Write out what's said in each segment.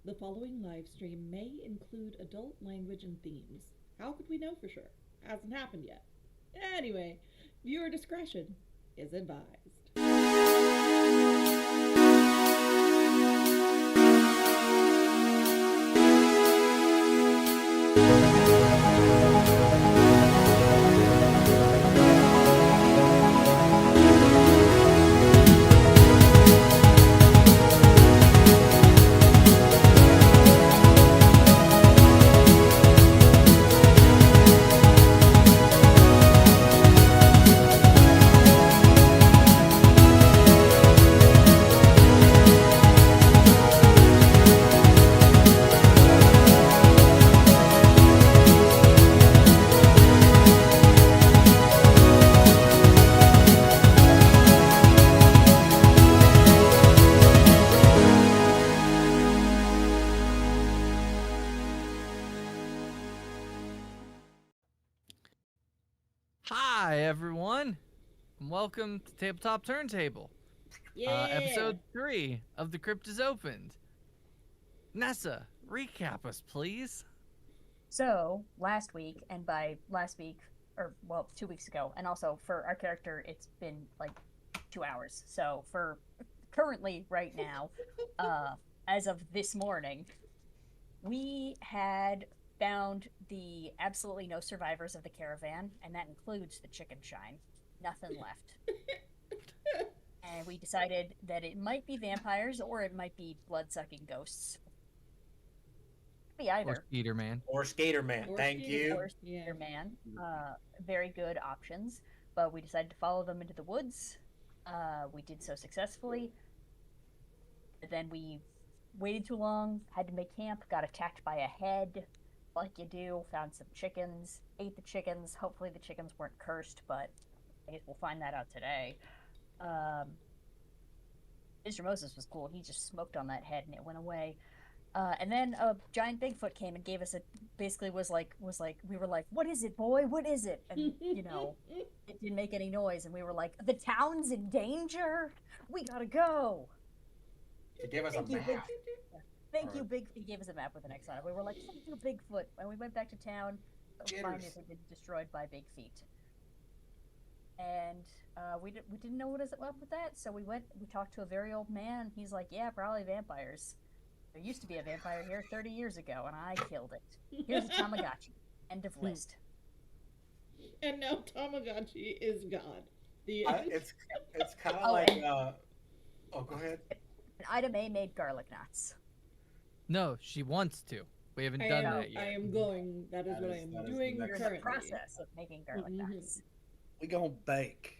The following live stream may include adult language and themes. How could we know for sure? Hasn't happened yet. Anyway, viewer discretion is advised. Hi, everyone. Welcome to Tabletop Turntable. Yeah. Episode 3 of The Crypt is Opened. Neassa, recap us, please. So, last week, and by last week, or, well, 2 weeks ago, and also for our character, it's been like 2 hours. So, for currently, right now, as of this morning, we had found the absolutely no survivors of the caravan, and that includes the chicken shine. Nothing left. And we decided that it might be vampires or it might be blood-sucking ghosts. Could be either. Or Skeeter Man. Or Skater Man. Or Thank Skater you. Or Skater Man. Very good options, but we decided to follow them into the woods. We did so successfully. Then we waited too long, had to make camp, got attacked by a head, like you do, found some chickens, ate the chickens. Hopefully the chickens weren't cursed, but I guess we'll find that out today. Mr. Moses was cool. He just smoked on that head and it went away. And then a giant Bigfoot came and gave us basically was like, we were like, what is it, boy? What is it? And, it didn't make any noise. And we were like, the town's in danger. We gotta go. He gave us Thank a you, map. Thank you, Big. He gave us a map with an X on it. We were like, thank you, Bigfoot. And we went back to town. Finally, Jitters. had been destroyed by Big Feet. And we didn't know what was up with that, so we talked to a very old man. He's like, yeah, probably vampires. There used to be a vampire here 30 years ago, and I killed it. Here's a Tamagotchi. End of list. And now Tamagotchi is God. It's kind of Oh, like. and- Go ahead. And Ida May made garlic knots. No, she wants to. We haven't I done am, that yet. I am going. That is That what is- I am that is doing the We're in currently. the process of making garlic knots. We gonna bake.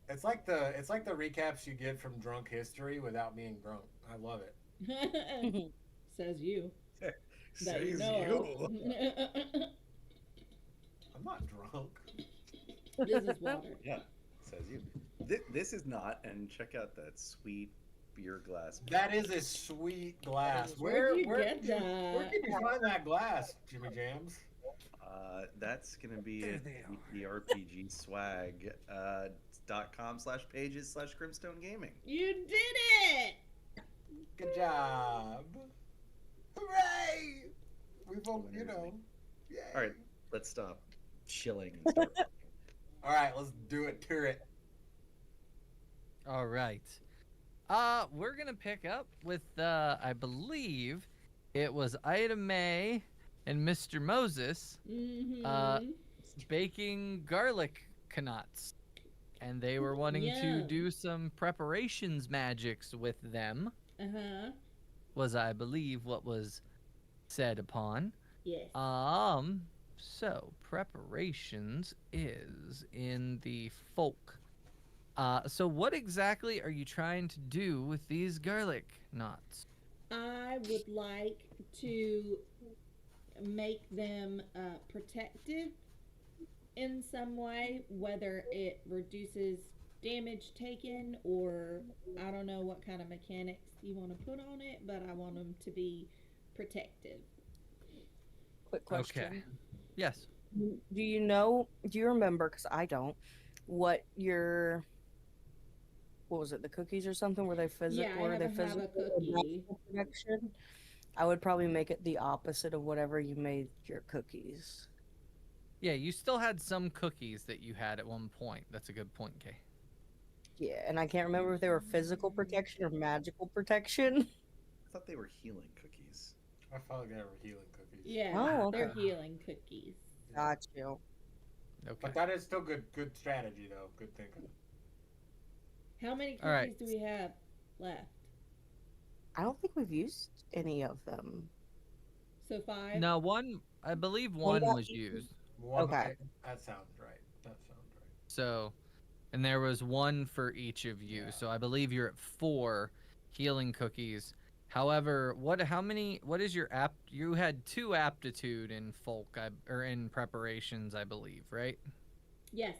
It's like the recaps you get from Drunk History without being drunk. I love it. Says you. That you Says know. I'm not drunk. This is water. Yeah, says you. This is not, and check out that sweet beer glass. That is a sweet glass. Where'd you where get can you- that? Where can you find that glass, Jimmy Jams? That's gonna be There at they are. the RPG swag .com/pages/Crimstone Gaming. You did it! Good job. Hooray! We've all, yay. All right, let's stop chilling. And start working. All right, let's do it. To it. All right. We're going to pick up with, I believe it was Ida May and Mr. Moses baking garlic knots. And they were wanting to Yum. do some preparations magics with them, Uh-huh. was I believe what was said upon. Yes. So preparations is in the folk. So what exactly are you trying to do with these garlic knots? I would like to make them protective in some way, whether it reduces damage taken or I don't know what kind of mechanics you want to put on it, but I want them to be protective. Quick question. Okay. Yes. Do you remember, because I don't, what what was it, the cookies or something? Were they Yeah, physical? I Were they have a physical or cookie. magical protection? I would probably make it the opposite of whatever you made your cookies. Yeah, you still had some cookies that you had at one point. That's a good point, Kay. Yeah, and I can't remember if they were physical protection or magical protection. I thought they were healing cookies. I thought they were healing cookies. Yeah, Oh, they're okay. healing cookies. Got you. Okay. But that is still good strategy though. Good thinking. How many All right. cookies do we have left? I don't think we've used any of them. So 5? No, I believe One one got was eaten. used. Okay. That sounds right. That sounds right. So, and there was one for each of you. Yeah. So I believe you're at 4 healing cookies. However, what is your you had 2 aptitude in folk or in preparations, I believe, right? Yes.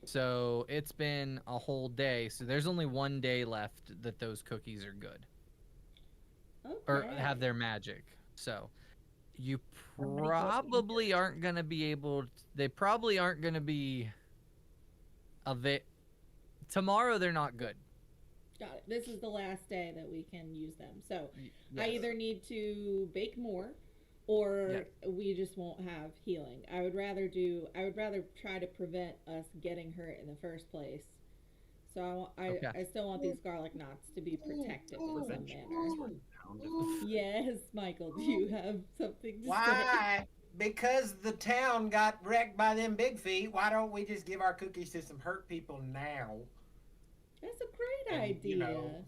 So it's been a whole day. So there's only 1 day left that those cookies are good Okay. or have their magic. So you How many cookies? probably aren't going to be able they probably aren't going to be tomorrow they're not good. Got it. This is the last day that we can use them. So I Yes. either need to bake more or Yeah. we just won't have healing. I would rather try to prevent us getting hurt in the first place. So Okay. I still want these garlic knots to be protective in some Revenge manner. sort of pounded. Yes, Michael, do you have something to say? Why? Because the town got wrecked by them big feet. Why don't we just give our cookies to some hurt people now? That's a great And, idea. you know,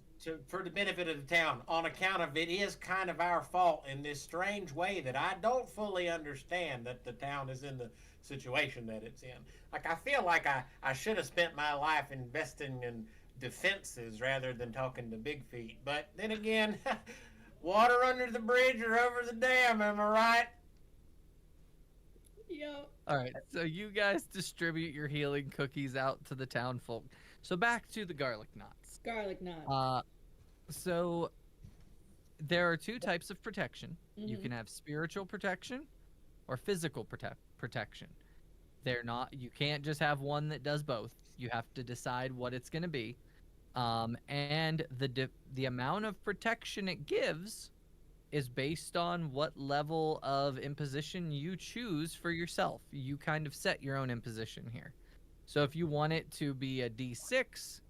for the benefit of the town, on account of it is kind of our fault in this strange way that I don't fully understand that the town is in the situation that it's in. Like, I feel like I should have spent my life investing in defenses rather than talking to big feet. But then again, water under the bridge or over the dam, am I right? Yep. All right. So you guys distribute your healing cookies out to the town folk. So back to the garlic knots. Garlic knots. So there are 2 types of protection. You Mhm. can have spiritual protection or physical protection. You can't just have one that does both. You have to decide what it's going to be. And the amount of protection it gives is based on what level of imposition you choose for yourself. You kind of set your own imposition here. So if you want it to be a D6,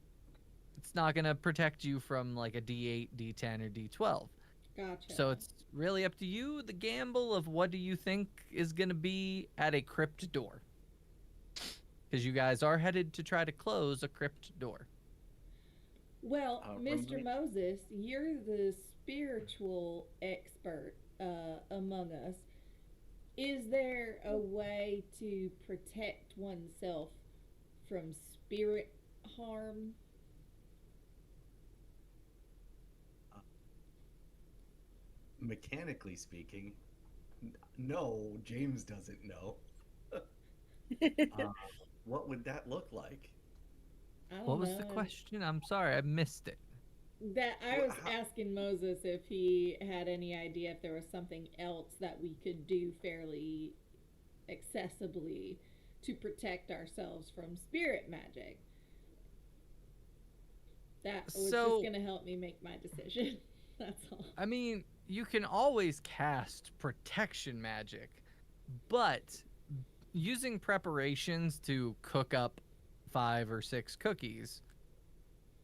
it's not going to protect you from like a D8, D10, or D12. Gotcha. So it's really up to you, the gamble of what do you think is going to be at a crypt door. Because you guys are headed to try to close a crypt door. Well, Mr. Remy? Moses, you're the spiritual expert among us. Is there a way to protect oneself from spirit harm? Mechanically speaking, no, James doesn't know. What would that look like? I don't What was know. the question? I'm sorry, I missed it. That I Well, was how- asking Moses if he had any idea if there was something else that we could do fairly accessibly to protect ourselves from spirit magic. That was So- just gonna help me make my decision. That's all. I mean, you can always cast protection magic, but using preparations to cook up 5 or 6 cookies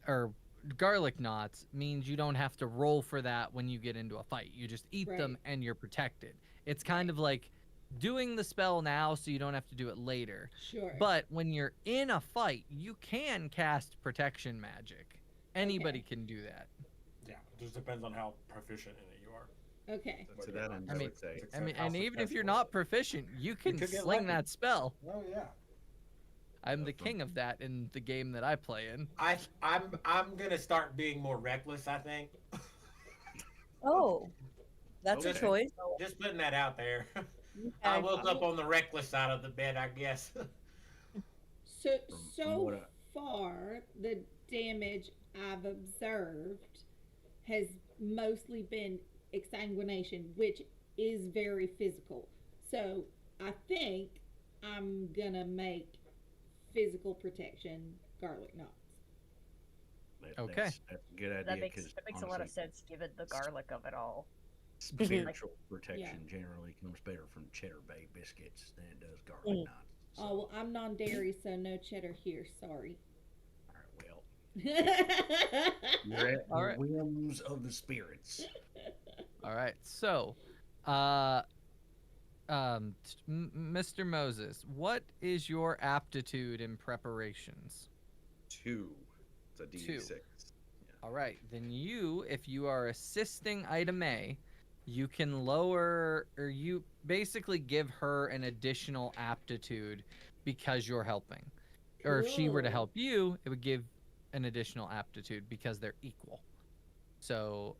or garlic knots means you don't have to roll for that when you get into a fight. You just eat them Right. and you're protected. It's kind of like doing the spell now so you don't have to do it later. Sure. But when you're in a fight, you can cast protection magic. Anybody Okay. can do that. Yeah, it just depends on how proficient in it you are. Okay. To that end, I I mean- would say And even if you're not proficient, you can could get sling lucky. that spell. Oh yeah. I'm the king of that in the game that I play in. I'm gonna start being more reckless. I think. Oh, that's a Okay. choice. Just putting that out there. I woke up on the reckless side of the bed, I guess. So From what far, the damage I've observed has mostly been exsanguination, which is very physical. So I think I'm gonna make physical protection garlic knots. Okay. That's a good idea. That makes 'Cause that makes a lot of honestly, sense given the garlic of it all. spiritual protection generally comes better from Cheddar Bay biscuits than it does garlic Mm. knots. Oh, well, I'm non-dairy, so no cheddar here. Sorry. All right, well, Okay. you're at All the right. whims of the spirits. All right. So, Mr. Moses, what is your aptitude in preparations? 2. It's a Two. D6. All right. Then you, if you are assisting item A, you can lower, or you basically give her an additional aptitude because you're helping. Or if she were to Cool. help you, it would give an additional aptitude because they're equal. So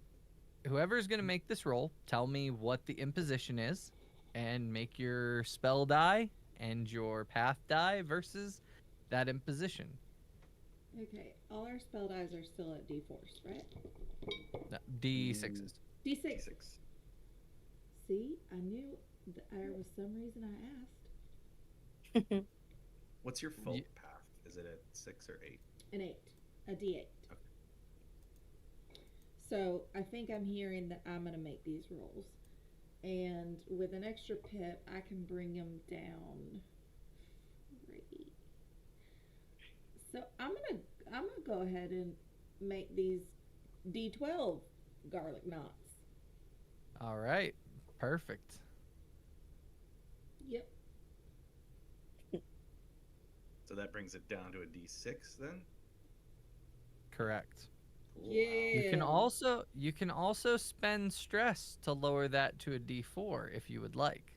whoever's going to make this roll, tell me what the imposition is and make your spell die and your path die versus that imposition. Okay, all our spell dies are still at D4s, right? No, D6s. D6. D6. See, I knew there was some reason I asked. What's your folk Ye- path? Is it at 6 or 8? An 8. A D8. So I think I'm hearing that I'm going to make these rolls. And with an extra pip, I can bring them down 3. So I'm gonna go ahead and make these D12 garlic knots. All right. Perfect. Yep. So that brings it down to a D6 then? Correct. Cool. Yeah. You can also spend stress to lower that to a D4 if you would like.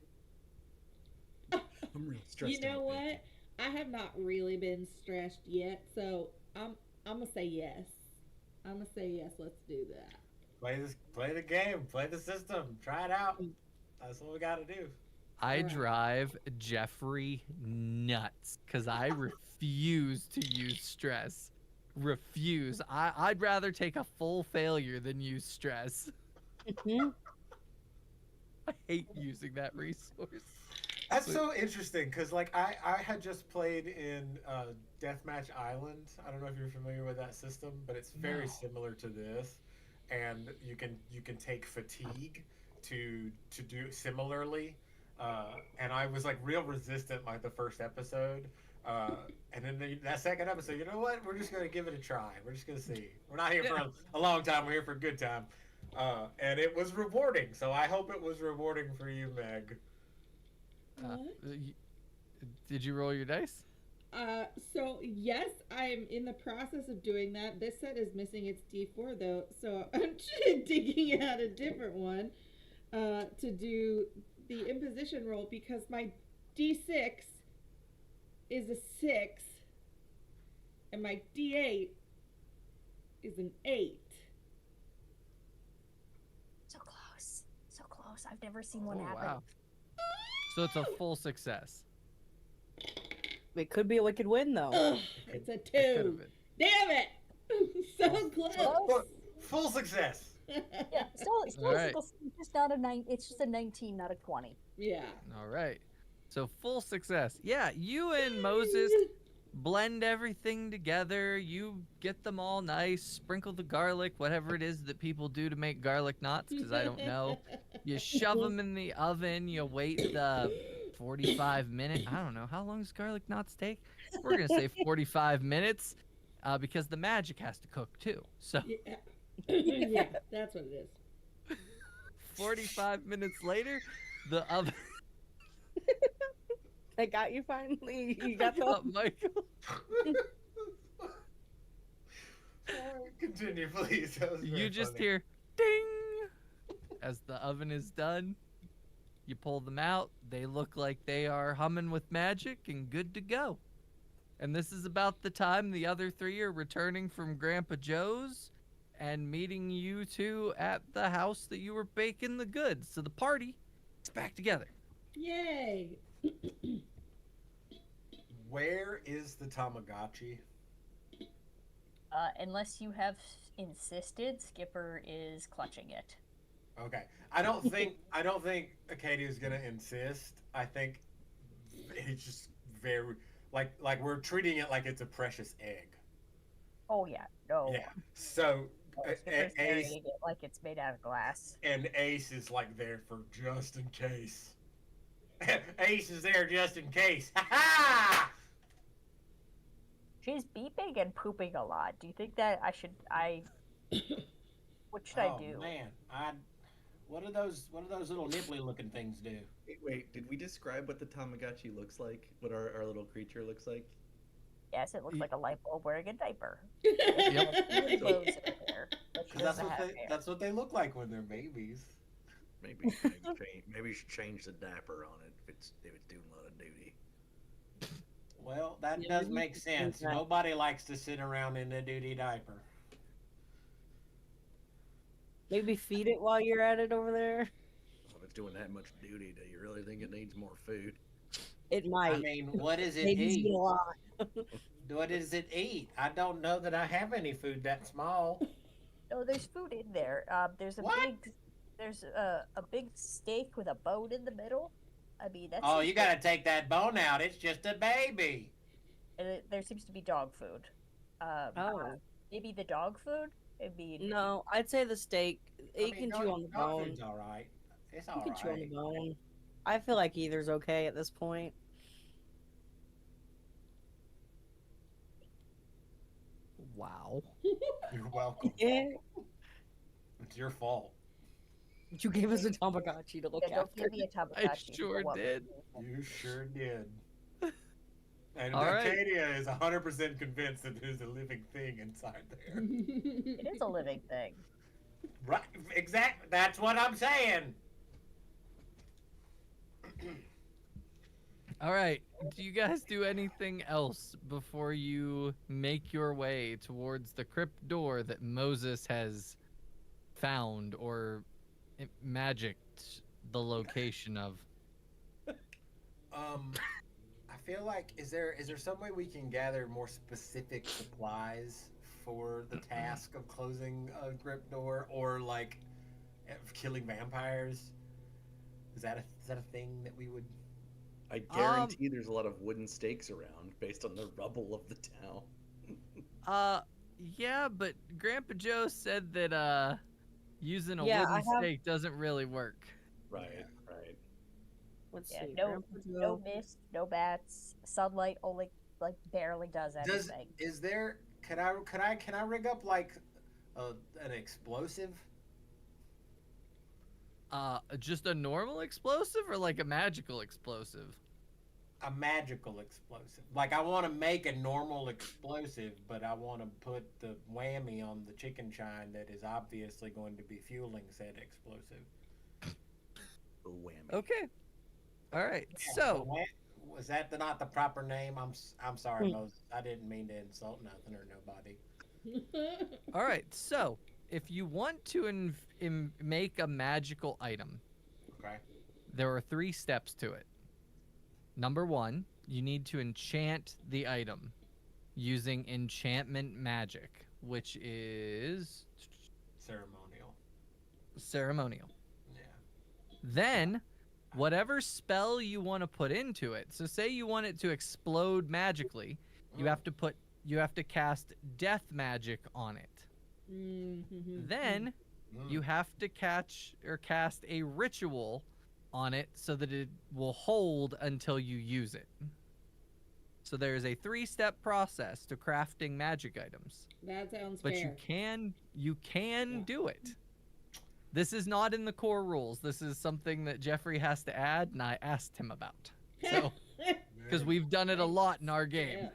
I'm real stressed You know out, what? baby. I have not really been stressed yet, so I'm gonna say yes. I'm gonna say yes. Let's do that. Play the game, play the system, try it out. That's what we got to do. I Alright. drive Jeffrey nuts because I refuse to use stress. Refuse. I'd rather take a full failure than use stress. Mhm. I hate using that resource. That's But- so interesting because, like, I had just played in Deathmatch Island. I don't know if you're familiar with that system, but it's very No. similar to this. And you can take fatigue to do similarly. And I was like real resistant like the first episode. And then that second episode, you know what? We're just gonna give it a try. We're just gonna see. We're not here for a long time. We're here for a good time. And it was rewarding. So I hope it was rewarding for you, Meg. Uh, What? y- did you roll your dice? So yes, I'm in the process of doing that. This set is missing its D4 though, so I'm digging out a different one to do the imposition roll because my D6 is a 6 and my D8 is an 8. So close. So close. I've never seen one Oh, happen. wow. So it's a full success. It could be a wicked win, though. Ugh, it's a It could 2. have been. Damn it! So close. Full success. Yeah, still All right. just not a 9. It's just a 19, not a 20. Yeah. All right. So full success. Yeah, you and Moses blend everything together. You get them all nice, sprinkle the garlic, whatever it is that people do to make garlic knots, because I don't know. You shove them in the oven. You wait the 45 minutes. I don't know. How long does garlic knots take? We're going to say 45 minutes because the magic has to cook too. So Yeah. Yeah, that's what it is. 45 minutes later, the oven. I got you finally. You got Up, the. Michael. Continue, please. That was very You just funny. hear ding as the oven is done. You pull them out. They look like they are humming with magic and good to go. And this is about the time the other three are returning from Grandpa Joe's and meeting you two at the house that you were baking the goods. So the party is back together. Yay! Where is the Tamagotchi? Unless you have insisted, Skipper is clutching it. Okay. I don't think Acadia is gonna insist. I think it's just very like we're treating it like it's a precious egg. Oh yeah, no. Yeah. So It's Ace narrating it like it's made out of glass. and Ace is like there for just in case. Ace is there just in case. Ha ha! She's beeping and pooping a lot. Do you think that what should I Oh do? man, what do those little nibbly looking things do? Wait, did we describe what the Tamagotchi looks like? What our little creature looks like? Yes, it looks like a light bulb wearing a diaper. Yep. It glows in there, but she 'Cause doesn't have hair. that's what they look like when they're babies. Maybe maybe you should change the diaper on it if it's doing a lot of duty. Well, that Yeah, does we make can do sense. that. Nobody likes to sit around in a duty diaper. Maybe feed it while you're at it over there. If it's doing that much duty, do you really think it needs more food? It might. I mean, what does it Babies eat? eat a lot. What does it eat? I don't know that I have any food that small. No, there's food in there. There's a What? big steak with a bone in the middle. I mean, that's. Oh, you gotta take that bone out. It's just a baby. There seems to be dog food. Oh. Maybe the dog food. Maybe. No, I'd say the steak. I It mean, can chew on the dog bone. food's all right. It's You all can chew on the right. bone. I feel like either's okay at this point. Wow. You're welcome. Yeah. It's your fault. You gave us a Tamagotchi to look Yeah, don't after. give me a Tamagotchi. I You know sure what? did. You sure did. And All right. Arcadia is 100% convinced that there's a living thing inside there. It is a living thing. Right, exactly. That's what I'm saying. All right. Do you guys do anything else before you make your way towards the crypt door that Moses has found or magicked the location of? I feel like is there some way we can gather more specific supplies for the task of closing a crypt door or like killing vampires? Is that a thing that we would? I guarantee there's a lot of wooden stakes around based on the rubble of the town. Yeah, but Grandpa Joe said that using a Yeah, I wooden have- stake doesn't really work. Right, right. Let's Yeah, see. no Grandpa no Joe. mist, no bats. Sunlight only like barely does anything. Is there? Can I rig up like an explosive? Just a normal explosive or like a magical explosive? A magical explosive. Like I want to make a normal explosive, but I want to put the whammy on the chicken chine that is obviously going to be fueling said explosive. The whammy. Okay. All right. Yeah, So, was that not the proper name? I'm sorry, Moses. I didn't mean to insult nothing or nobody. all right. So, if you want to make a magical item, Okay. there are 3 steps to it. Number 1, you need to enchant the item using enchantment magic, which is Ceremonial. ceremonial. Yeah. Then, whatever spell you want to put into it. So say you want it to explode magically, you have to cast death magic on it. Then you have to cast a ritual on it so that it will hold until you use it. So there's a 3-step process to crafting magic items. That sounds But fair. you can do it. This is not in the core rules. This is something that Jeffrey has to add, and I asked him about. So, because we've done it a lot in our game. Yeah.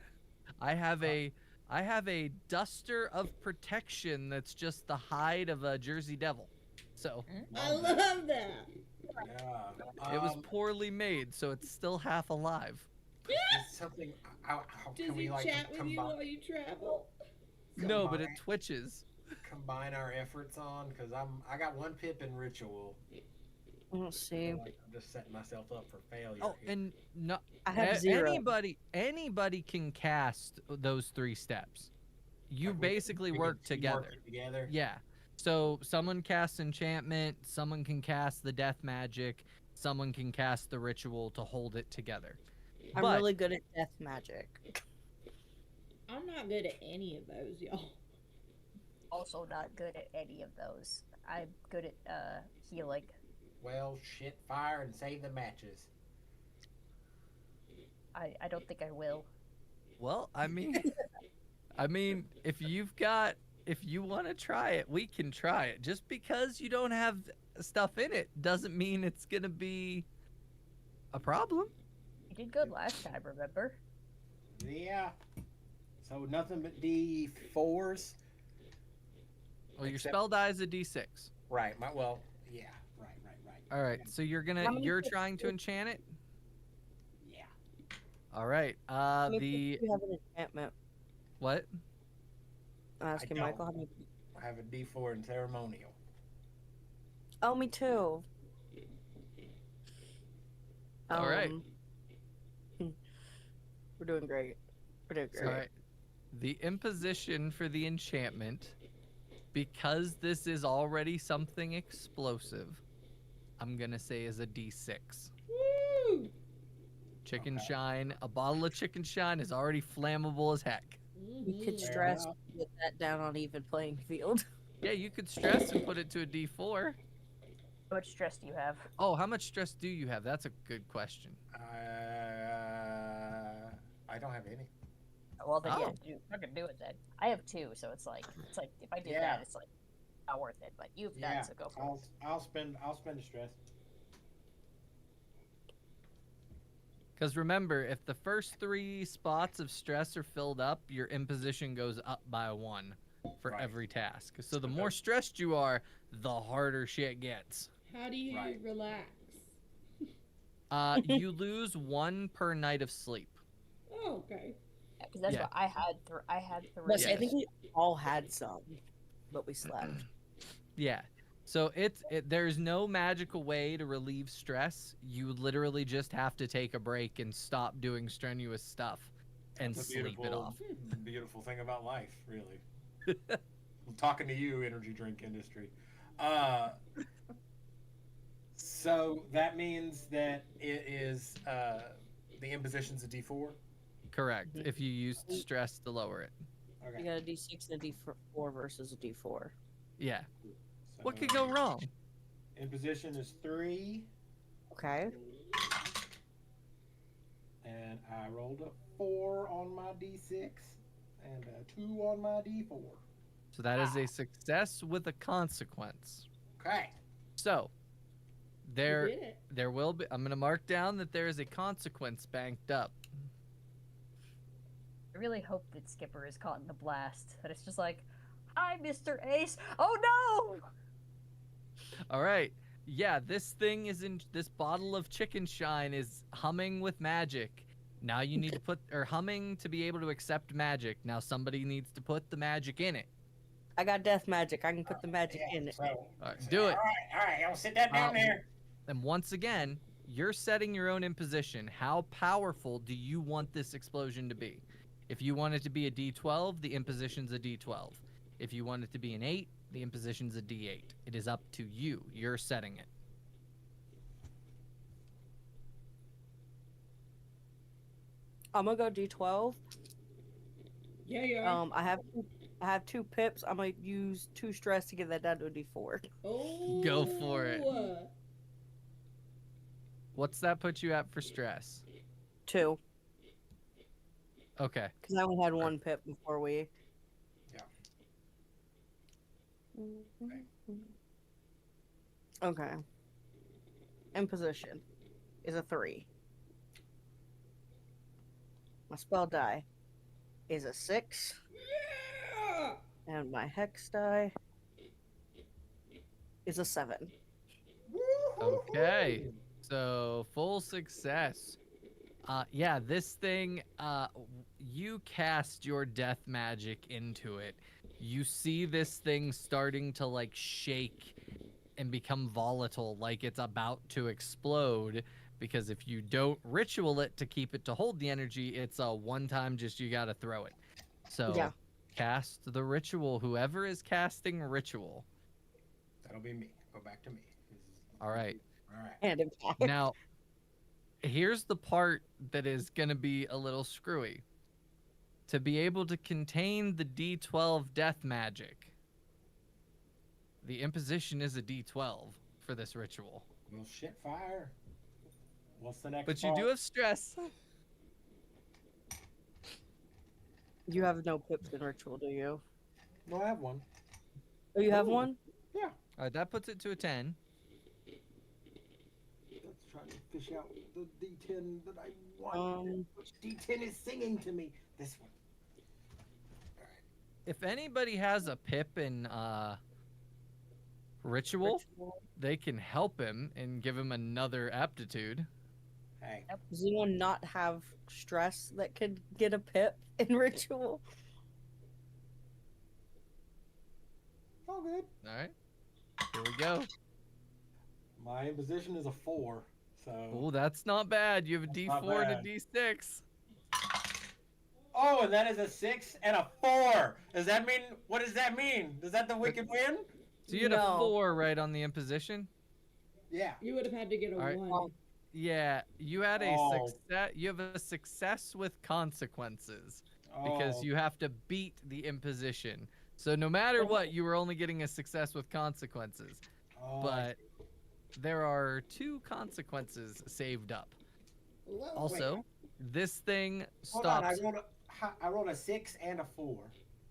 I have a duster of protection that's just the hide of a Jersey Devil. So I love that. Yeah. it was poorly made, so it's still half alive. Is something. How Does can we he like chat with you combine, while you travel? No, but it Combine. twitches. combine our efforts on? Because I got 1 pip in ritual. Let's see. I'm just setting myself up for failure. Oh, here. and no, I have 0. anybody can cast those 3 steps. You Like, we basically can work teamwork together. it together. Yeah. So someone casts enchantment, someone can cast the death magic, someone can cast the ritual to hold it together. I'm But- really good at death magic. I'm not good at any of those, y'all. Also not good at any of those. I'm good at healing. Well, shit, fire and save the matches. I don't think I will. Well, I mean, if you want to try it, we can try it. Just because you don't have stuff in it doesn't mean it's gonna be a problem. You did good last time, remember? Yeah. So nothing but D4s. Well, your Except- spell die is a D6. Right. Yeah. Right. All right, so you're trying to enchant it. Yeah. All right. How many The do you have an enchantment? what? I'm asking don't. Michael. How many? I have a D4 in ceremonial. Oh, me too. All right. We're doing great. We're doing great. All right. The imposition for the enchantment, because this is already something explosive, I'm gonna say is a D6. Woo! Chicken Okay. shine. A bottle of chicken shine is already flammable as heck. You could Mhm. stress enough. to get that down on even playing field. Yeah, you could stress and put it to a D4. How much stress do you have? Oh, how much stress do you have? That's a good question. I don't have any. Well, then yeah, Oh. not gonna do it then. I have 2, so it's like if I did Yeah. that, it's like not worth it. But you've Yeah. done, so go for it. I'll spend the stress. Because remember, if the first 3 spots of stress are filled up, your imposition goes up by 1 for Right. every task. So the more stressed you are, the harder shit gets. How do you Right. relax? You lose 1 per night of sleep. Oh, okay. Because that's Yeah. what I had. I had 3. Yes, I Yes. think we all had some, but we slept. Yeah. So there's no magical way to relieve stress. You literally just have to take a break and stop doing strenuous stuff and That's a sleep it off. Beautiful thing about life, really. I'm talking to you, energy drink industry. So that means that it is the imposition's a D4. Correct. Mhm. If you use stress to lower it. You Okay. got a D6 and a D4 versus a D4. Yeah. So What could go wrong? Imposition is 3, Okay. and I rolled a 4 on my D6 and a 2 on my D4. So that is a success with a consequence. Okay. So You there did it. there will be, I'm going to mark down that there is a consequence banked up. I really hope that Skipper is caught in the blast. That it's just like, hi, Mr. Ace. Oh no! All right. Yeah, this bottle of chicken shine is humming with magic. Now you need to humming to be able to accept magic. Now somebody needs to put the magic in it. I got death magic. I can put the magic in it. So, All right, do it. All right. I'll sit that down there. And once again, you're setting your own imposition. How powerful do you want this explosion to be? If you want it to be a D12, the imposition's a D12. If you want it to be an 8, the imposition's a D8. It is up to you. You're setting it. I'm gonna go D12. Yeah, you are. I have 2 pips. I'm gonna use 2 stress to get that down to a D4. Oh. Go for it. What's that put you at for stress? 2, Okay. because I only had 1 pip before we. Okay. Imposition is a 3. My spell die is a 6, Yeah! and my hex die is a 7. Okay. So full success. Yeah, this thing, you cast your death magic into it. You see this thing starting to like shake and become volatile, like it's about to explode. Because if you don't ritual it to keep it to hold the energy, it's a one-time just you gotta throw it. So Yeah. cast the ritual. Whoever is casting ritual. That'll be me. Go back to me. All right. All right. And in fact, Now, here's the part that is going to be a little screwy. to be able to contain the D12 death magic. The imposition is a D12 for this ritual. Well, shit, fire. What's the next But you part? do have stress. You have no pips in ritual, do you? No, I have one. Oh, you have Ooh. one? Yeah. All right, that puts it to a 10. Let's try to fish out the D10 that I want. Which D10 is singing to me? This one. If anybody has a pip in ritual, they can help him and give him another aptitude. Hey. Does anyone not have stress that could get a pip in ritual? All good. All right, here we go. My imposition is a 4, so. Oh, that's not bad. You have a That's not D4 and a bad. D6. Oh, and that is a 6 and a 4. Does that mean? What does that mean? Does that the wicked win? So you had a No. 4 right on the imposition. Yeah. You would have had to get a All right. 1. Yeah, you had a Oh. success. You have a success with consequences because Oh. you have to beat the imposition. So no matter what, you were only getting a success with consequences. Oh, But there are 2 consequences saved up. Wait. Also, this thing Hold on, stops. I rolled a 6 and a 4.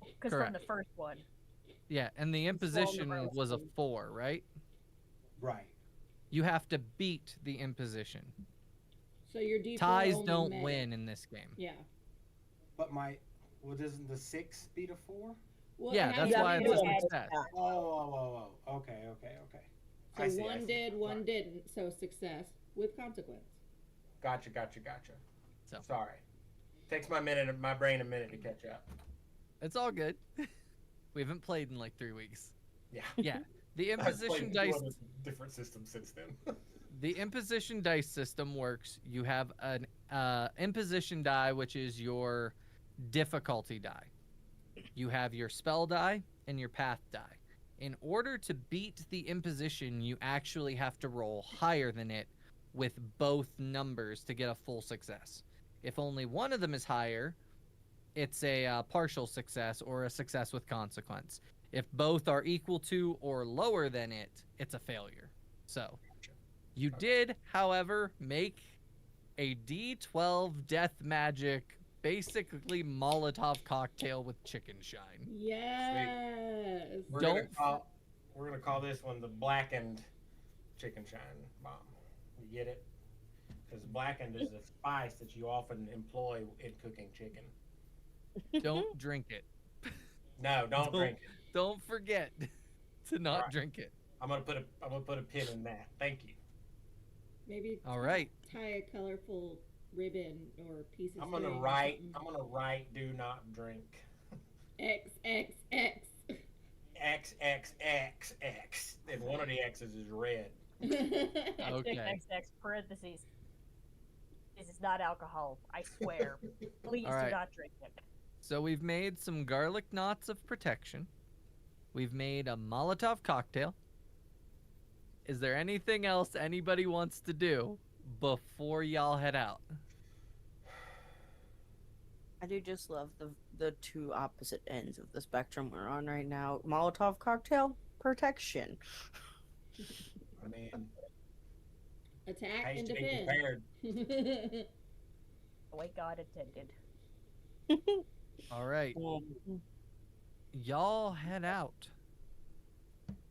Because Correct. from the first one. Yeah, and the It's all in the imposition rows. was a 4, right? Right. You have to beat the imposition. So your D4 Ties only don't met. win in this game. Yeah. But doesn't the 6 beat a 4? Well, Yeah, it has that's to why be it's a one. success. Oh. Okay. So I see, one I see. did, one Sorry. didn't. So success with consequence. Gotcha. So. Sorry. Takes my brain a minute to catch up. It's all good. We haven't played in like 3 weeks. Yeah. Yeah. The I've imposition played 2 dice other different systems since then. the imposition dice system works. You have an imposition die, which is your difficulty die. You have your spell die and your path die. In order to beat the imposition, you actually have to roll higher than it with both numbers to get a full success. If only one of them is higher, it's a partial success or a success with consequence. If both are equal to or lower than it, it's a failure. So, you did, however, make a D12 death magic, basically Molotov cocktail with chicken shine. Yes. We're Don't- gonna call this one the blackened chicken shine bomb. You get it? Because blackened is a spice that you often employ in cooking chicken. Don't drink it. No, don't drink it. Don't forget to not Alright. drink it. I'm gonna put a pin in that. Thank you. Maybe All right. tie a colorful ribbon or piece of I'm gonna string or write. something. I'm gonna write. Do not drink. XXX. XXXX. And one of the X's is red. Okay. XX parentheses. This is not alcohol. I swear. Please All right. do not drink it. So we've made some garlic knots of protection. We've made a Molotov cocktail. Is there anything else anybody wants to do before y'all head out? I do just love the 2 opposite ends of the spectrum we're on right now. Molotov cocktail, protection. I mean, Attack pays and to be defend. prepared. The way God intended. All right. Y'all head out.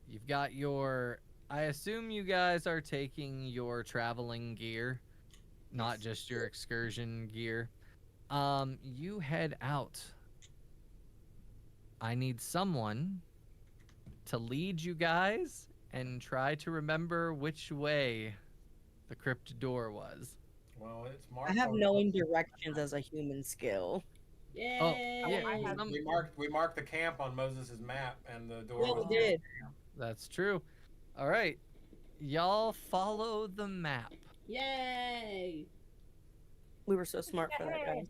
You've got your... I assume you guys are taking your traveling gear, not just your excursion gear. You head out. I need someone to lead you guys and try to remember which way the crypt door was. Well, it's I marked. have on- knowing directions as a human skill. Yay. yeah, I have- We marked the camp on Moses' map, and the door. Yeah, was we did. That's true. All right. Y'all follow the map. Yay. We were so smart for that, guys.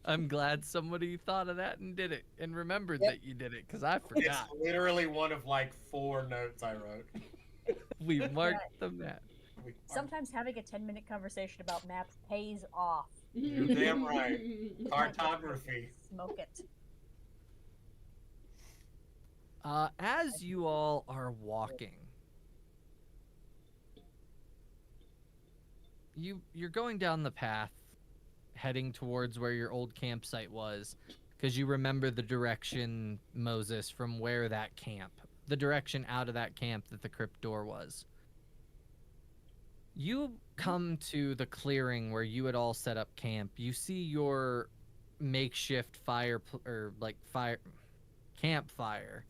I'm glad somebody thought of that and did it and remembered Yep. that you did it because I It's forgot. literally one of like 4 notes I wrote. We marked the map. We- Sometimes having a 10-minute conversation about maps pays off. You're damn right. Cartography. Smoke it. As you all are walking, you're going down the path, heading towards where your old campsite was, because you remember the direction, Moses, from where that camp, the direction out of that camp that the crypt door was. You come to the clearing where you had all set up camp. You see your makeshift campfire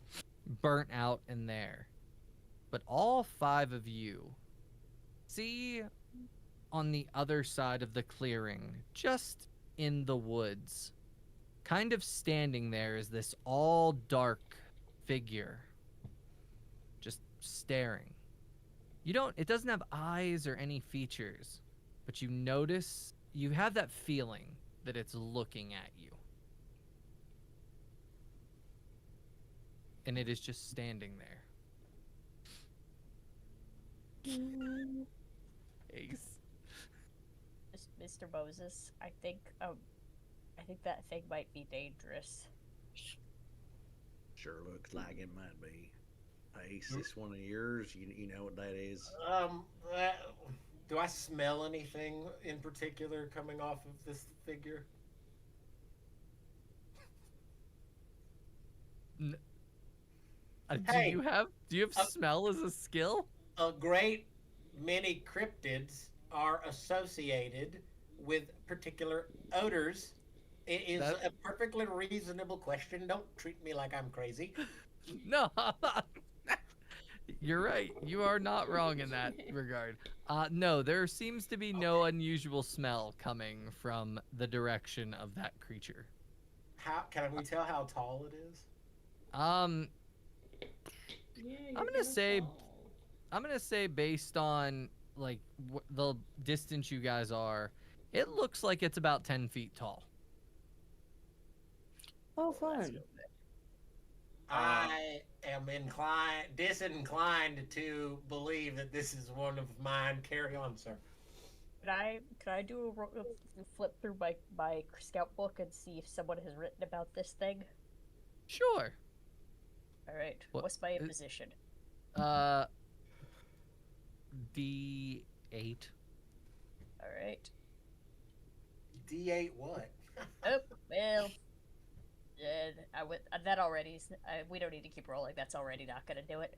burnt out in there. But all 5 of you see on the other side of the clearing, just in the woods, kind of standing there, is this all dark figure just staring. It doesn't have eyes or any features, but you notice, you have that feeling that it's looking at you. And it is just standing there. Ace. Mr. Moses, I think that thing might be dangerous. Sure looks like it might be. Ace, this one of yours? You know what that is? Do I smell anything in particular coming off of this figure? Hey, do you have smell as a skill? A great many cryptids are associated with particular odors. It is a perfectly reasonable question. Don't treat me like I'm crazy. No, you're right. You are not wrong in that regard. No, there seems to be no unusual smell coming from the direction of that creature. How can we tell how tall it is? Yeah, I'm gonna say based on like the distance you guys are, it looks like it's about 10 feet tall. Oh, fun. I am disinclined to believe that this is one of mine. Carry on, sir. Could I do a flip through my scout book and see if someone has written about this thing? Sure. All right. What's my position? D8. All right. D8 what? Oh well. That already. We don't need to keep rolling. That's already not gonna do it.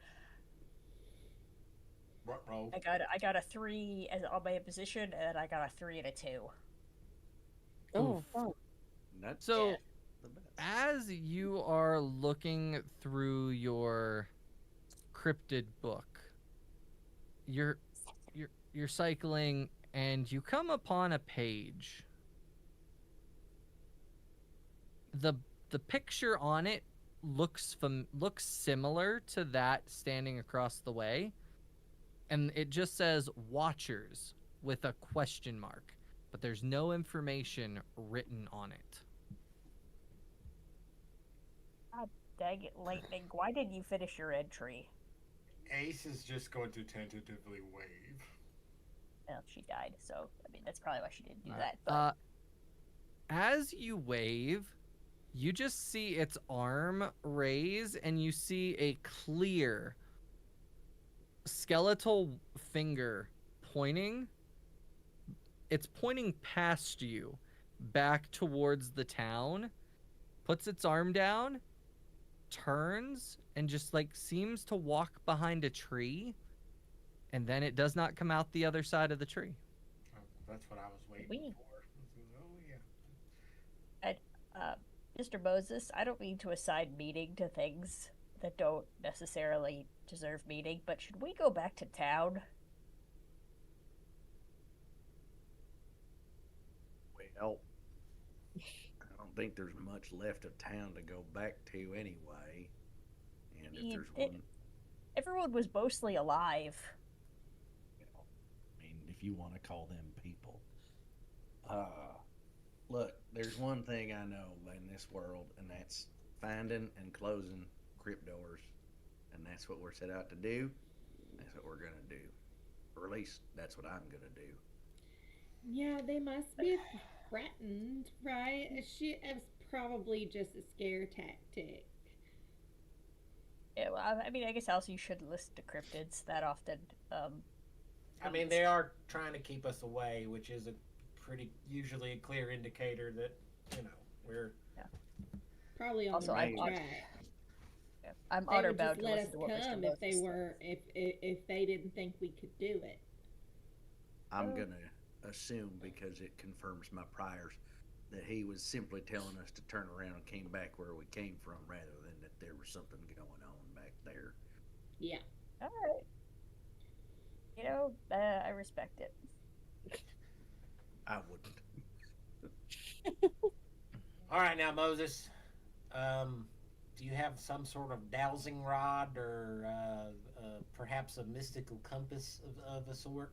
What roll? I got a 3 on my position, and I got a 3 and a 2. Oh, fun. So, as you are looking through your cryptid book, you're cycling, and you come upon a page. The picture on it looks similar to that standing across the way, and it just says Watchers with a question mark, but there's no information written on it. God dang it, Lightning! Why didn't you finish your entry? Ace is just going to tentatively wave. Well, she died, so I mean that's probably why she didn't do that. But... as you wave, you just see its arm raise, and you see a clear skeletal finger pointing. It's pointing past you, back towards the town, puts its arm down, turns, and just like seems to walk behind a tree, and then it does not come out the other side of the tree. Oh, that's what I was waiting for. Oh yeah. Mr. Moses, I don't mean to assign meaning to things that don't necessarily deserve meaning, but should we go back to town? Well, I don't think there's much left of town to go back to anyway. And if there's one, everyone was mostly alive. you know, I mean, if you want to call them people. Look, there's one thing I know in this world, and that's finding and closing crypt doors. And that's what we're set out to do. That's what we're going to do. Or at least that's what I'm going to do. Yeah, they must be threatened, right? It was probably just a scare tactic. Yeah, well, I mean, I guess also you shouldn't listen to cryptids that often. I mean, they are trying to keep us away, which is a usually a clear indicator that, we're. Probably on Also, the right I'm track. I'm They honor would bound just to let listen us to what Mr. come Moses if they says. were if they didn't think we could do it. I'm gonna assume, because it confirms my priors, that he was simply telling us to turn around and came back where we came from, rather than that there was something going on back there. Yeah. All right. I respect it. I wouldn't. All right, now Moses, do you have some sort of dowsing rod or perhaps a mystical compass of a sort?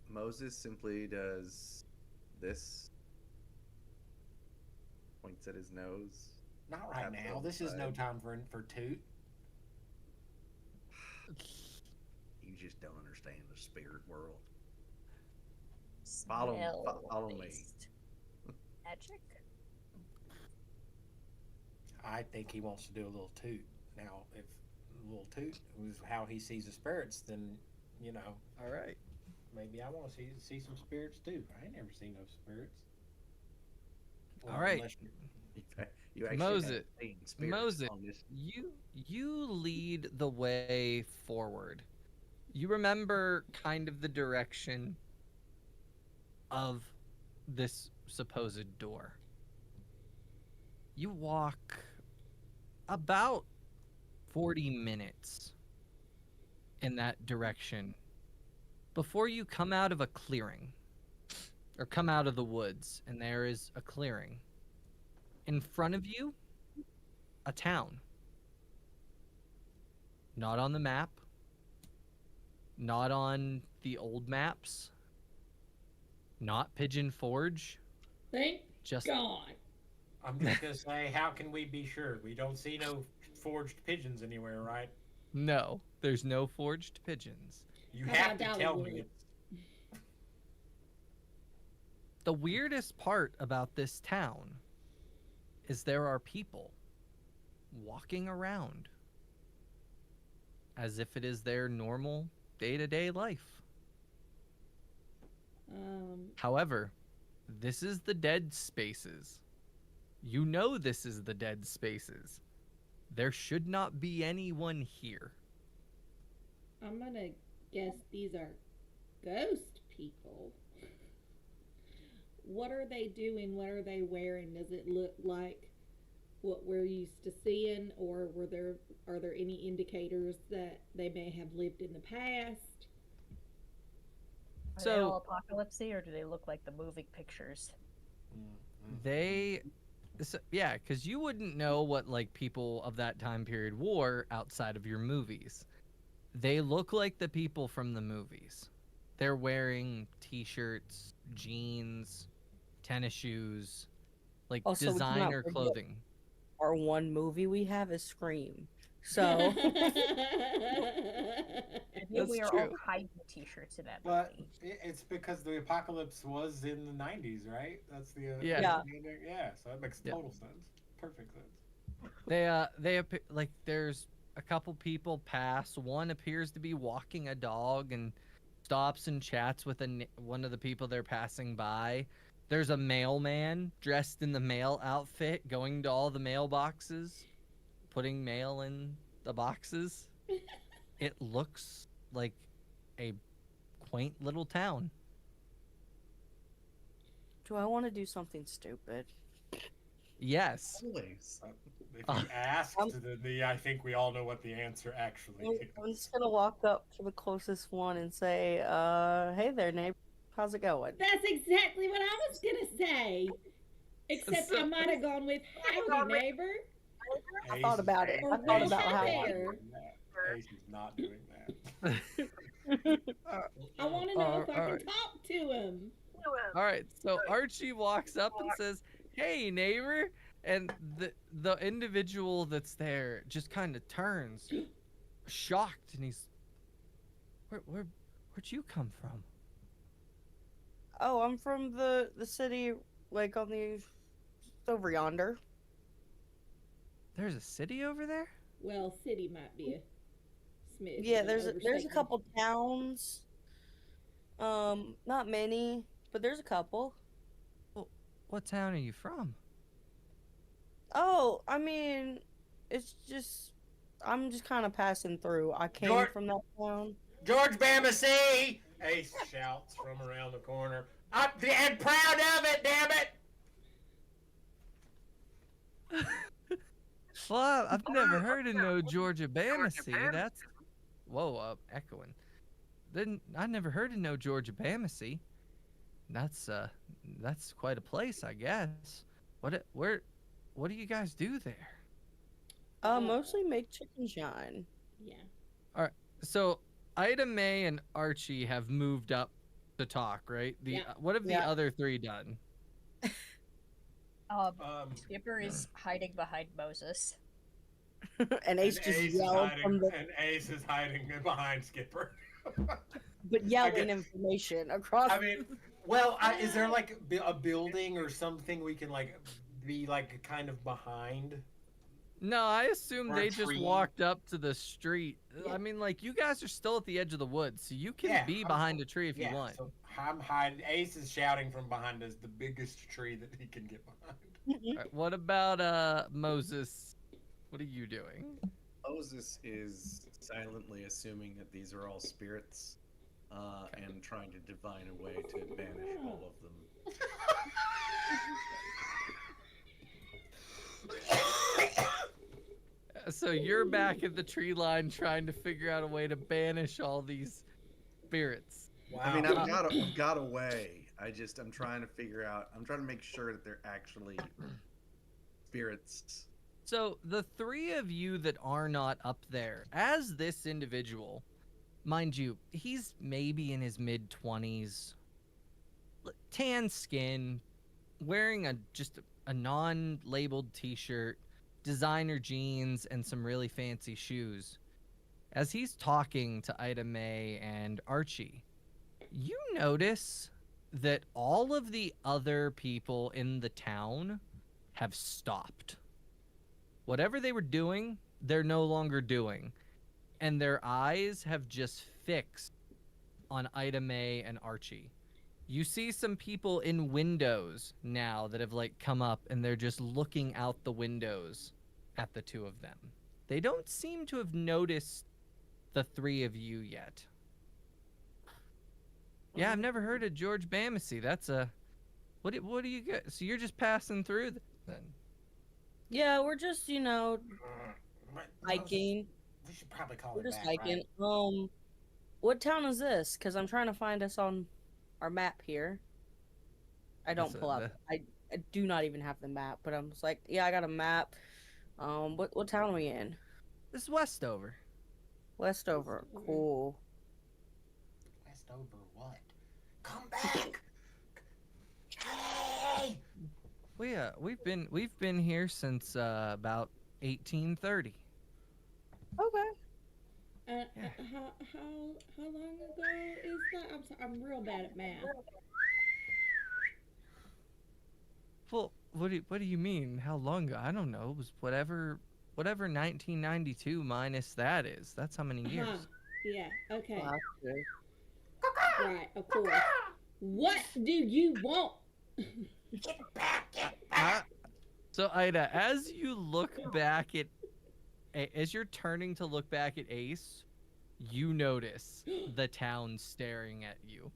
Moses simply does this. Points at his nose. Not right Taps now. on This the is no side. time for toot. You just don't understand the spirit world. Follow me. Smell-based Magic? I think he wants to do a little toot. Now, if a little toot was how he sees the spirits, then, All right. maybe I want to see some spirits too. I ain't never seen no spirits. All right. unless you- You actually Moses, have seen spirits Moses, on this. you lead the way forward. You remember kind of the direction of this supposed door. You walk about 40 minutes in that direction before you come out of a clearing, or come out of the woods, and there is a clearing. In front of you, a town. Not on the map. Not on the old maps. Not Pigeon Forge. Thank Just God. I'm just gonna say, how can we be sure? We don't see no forged pigeons anywhere, right? no. There's no forged pigeons. You How have about to tell me Dollywood? it's. The weirdest part about this town is there are people walking around as if it is their normal day-to-day life. However, this is the dead spaces. You know this is the dead spaces. There should not be anyone here. I'm gonna guess these are ghost people. What are they doing? What are they wearing? Does it look like what we're used to seeing, or are there any indicators that they may have lived in the past? Are they So- all apocalypsy, or do they look like the moving pictures? Yeah, because you wouldn't know what like people of that time period wore outside of your movies. They look like the people from the movies. They're wearing t-shirts, jeans, tennis shoes, like Also, we cannot designer forget- clothing. Our one movie we have is Scream. So Maybe we That's are all true. hiding t-shirts in that But movie. it's because the apocalypse was in the 90s, right? That's the Yeah. Yeah. yeah. So that makes Yeah. total sense, perfect sense. They like there's a couple people pass. One appears to be walking a dog and stops and chats with one of the people they're passing by. There's a mailman dressed in the mail outfit going to all the mailboxes, putting mail in the boxes. It looks like a quaint little town. do I want to do something stupid? Yes. Always. If you asked, then I think we all know what the answer actually is. I'm just gonna walk up to the closest one and say, "Hey there, neighbor. How's it going?" That's exactly what I was gonna say. Except I might have gone with howdy neighbor. I thought about it. I thought about how I there. Ace is not doing that. I want to know if I can alright. talk to him. All right, so Archie walks up and says, "Hey, neighbor," and the individual that's there just kind of turns, shocked, and he's, "Where'd you come from?" Oh, I'm from the city, like on the over yonder. There's a city over there? Well, city might be a smidge. Yeah, of an there's a overstatement. couple towns. Not many, but there's a couple. Well, what town are you from? Oh, I mean, it's just I'm just kind of passing through. I came George- from that town. George Bamacy! Ace shouts from around the corner. I'm and proud of it, damn it! Well, I've never heard of no Georgia Bamacy. That's echoing. Then I never heard of no Georgia Bamacy. That's quite a place, I guess. What do you guys do there? Mostly make chicken shine. Yeah. So Ida Mae and Archie have moved up to talk, right? Yeah. What have the Yeah. other three done? Skipper is hiding behind Moses. And Ace just yelled from the, and Ace is hiding behind Skipper. but yelling information across. I mean, well, is there like a building or something we can like be like kind of behind? No, I assume Or a they just tree. walked up to the street. Yeah. I mean, like, you guys are still at the edge of the woods, so you can Yeah, be I'm- behind a tree if you Yeah, want. so I'm hiding. Ace is shouting from behind us, the biggest tree that he can get behind. All right, what about Moses? What are you doing? Moses is silently assuming that these are all spirits, and trying to divine a way to banish all of them. So you're back at the tree line trying to figure out a way to banish all these spirits. Wow. I mean, I've got a way. I'm trying to figure out. I'm trying to make sure that they're actually spirits. So the three of you that are not up there, as this individual, mind you, he's maybe in his mid-20s, tan skin, wearing just a non-labeled t-shirt, designer jeans, and some really fancy shoes. As he's talking to Ida Mae and Archie, you notice that all of the other people in the town have stopped. Whatever they were doing, they're no longer doing. And their eyes have just fixed on Ida Mae and Archie. You see some people in windows now that have like come up and they're just looking out the windows at the two of them. They don't seem to have noticed the three of you yet. Yeah, I've never heard of George Bamacy. That's a what do you get? So you're just passing through then? Yeah, we're just hiking. We should probably call We're it just back, hiking. right? What town is this? Because I'm trying to find us on our map here. I don't That's pull up. I do not even have the map, but I'm just like, yeah, I got a map. What town are we in? This is Westover. Westover. Cool. Westover what? Come back! Hey! We've been here since about 1830. Okay. How long ago is that? I'm sorry, I'm real bad at math. Well, what do you mean? How long ago? I don't know. It was whatever 1992 minus that is. That's how many years. Yeah. Okay. Well, that's good. Right. Of course. What do you want? Get back! Get back! So Ida, as you look back at, as you're turning to look back at Ace, you notice the town staring at you.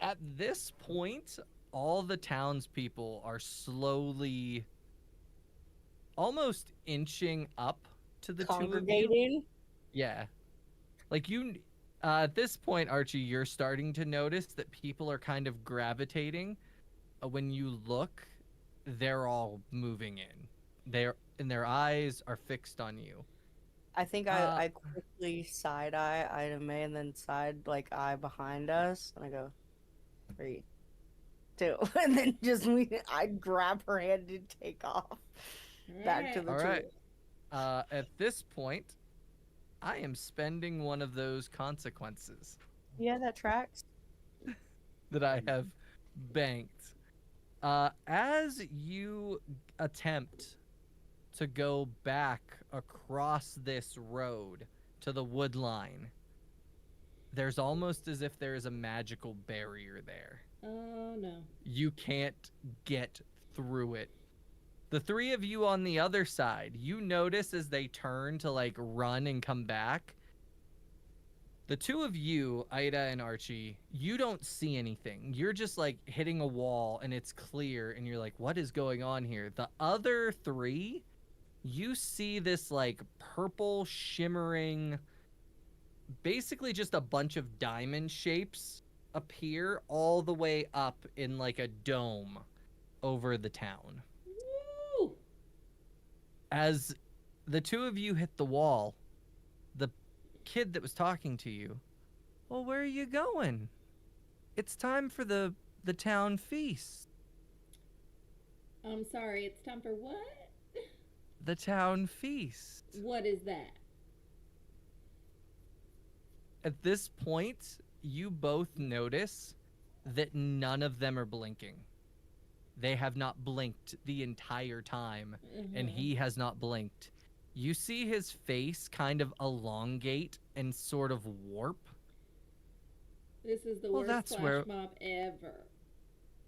At this point, all the townspeople are slowly, almost inching up to the two of you. Congregating. Yeah. Like you, at this point, Archie, you're starting to notice that people are kind of gravitating. When you look, they're all moving in. Their eyes are fixed on you. I think I quickly side eye Ida Mae and then side eye behind us, and I go 3, 2, and then I grab her hand and take off back to the All tree. right. At this point, I am spending one of those consequences Yeah, that tracks. that I have banked. As you attempt to go back across this road to the wood line, there's almost as if there is a magical barrier there. Oh no. You can't get through it. The three of you on the other side, you notice as they turn to like run and come back. The two of you, Ida and Archie, you don't see anything. You're just like hitting a wall and it's clear and you're like, what is going on here? The other three, you see this like purple shimmering, basically just a bunch of diamond shapes appear all the way up in like a dome over the town. Woo! As the two of you hit the wall, the kid that was talking to you, well, where are you going? It's time for the town feast. I'm sorry, it's time for what? The town feast. What is that? At this point, you both notice that none of them are blinking. They have not blinked the entire time, and he has not blinked. You see his face kind of elongate and sort of warp. This is the Well, worst that's flash where- mob ever.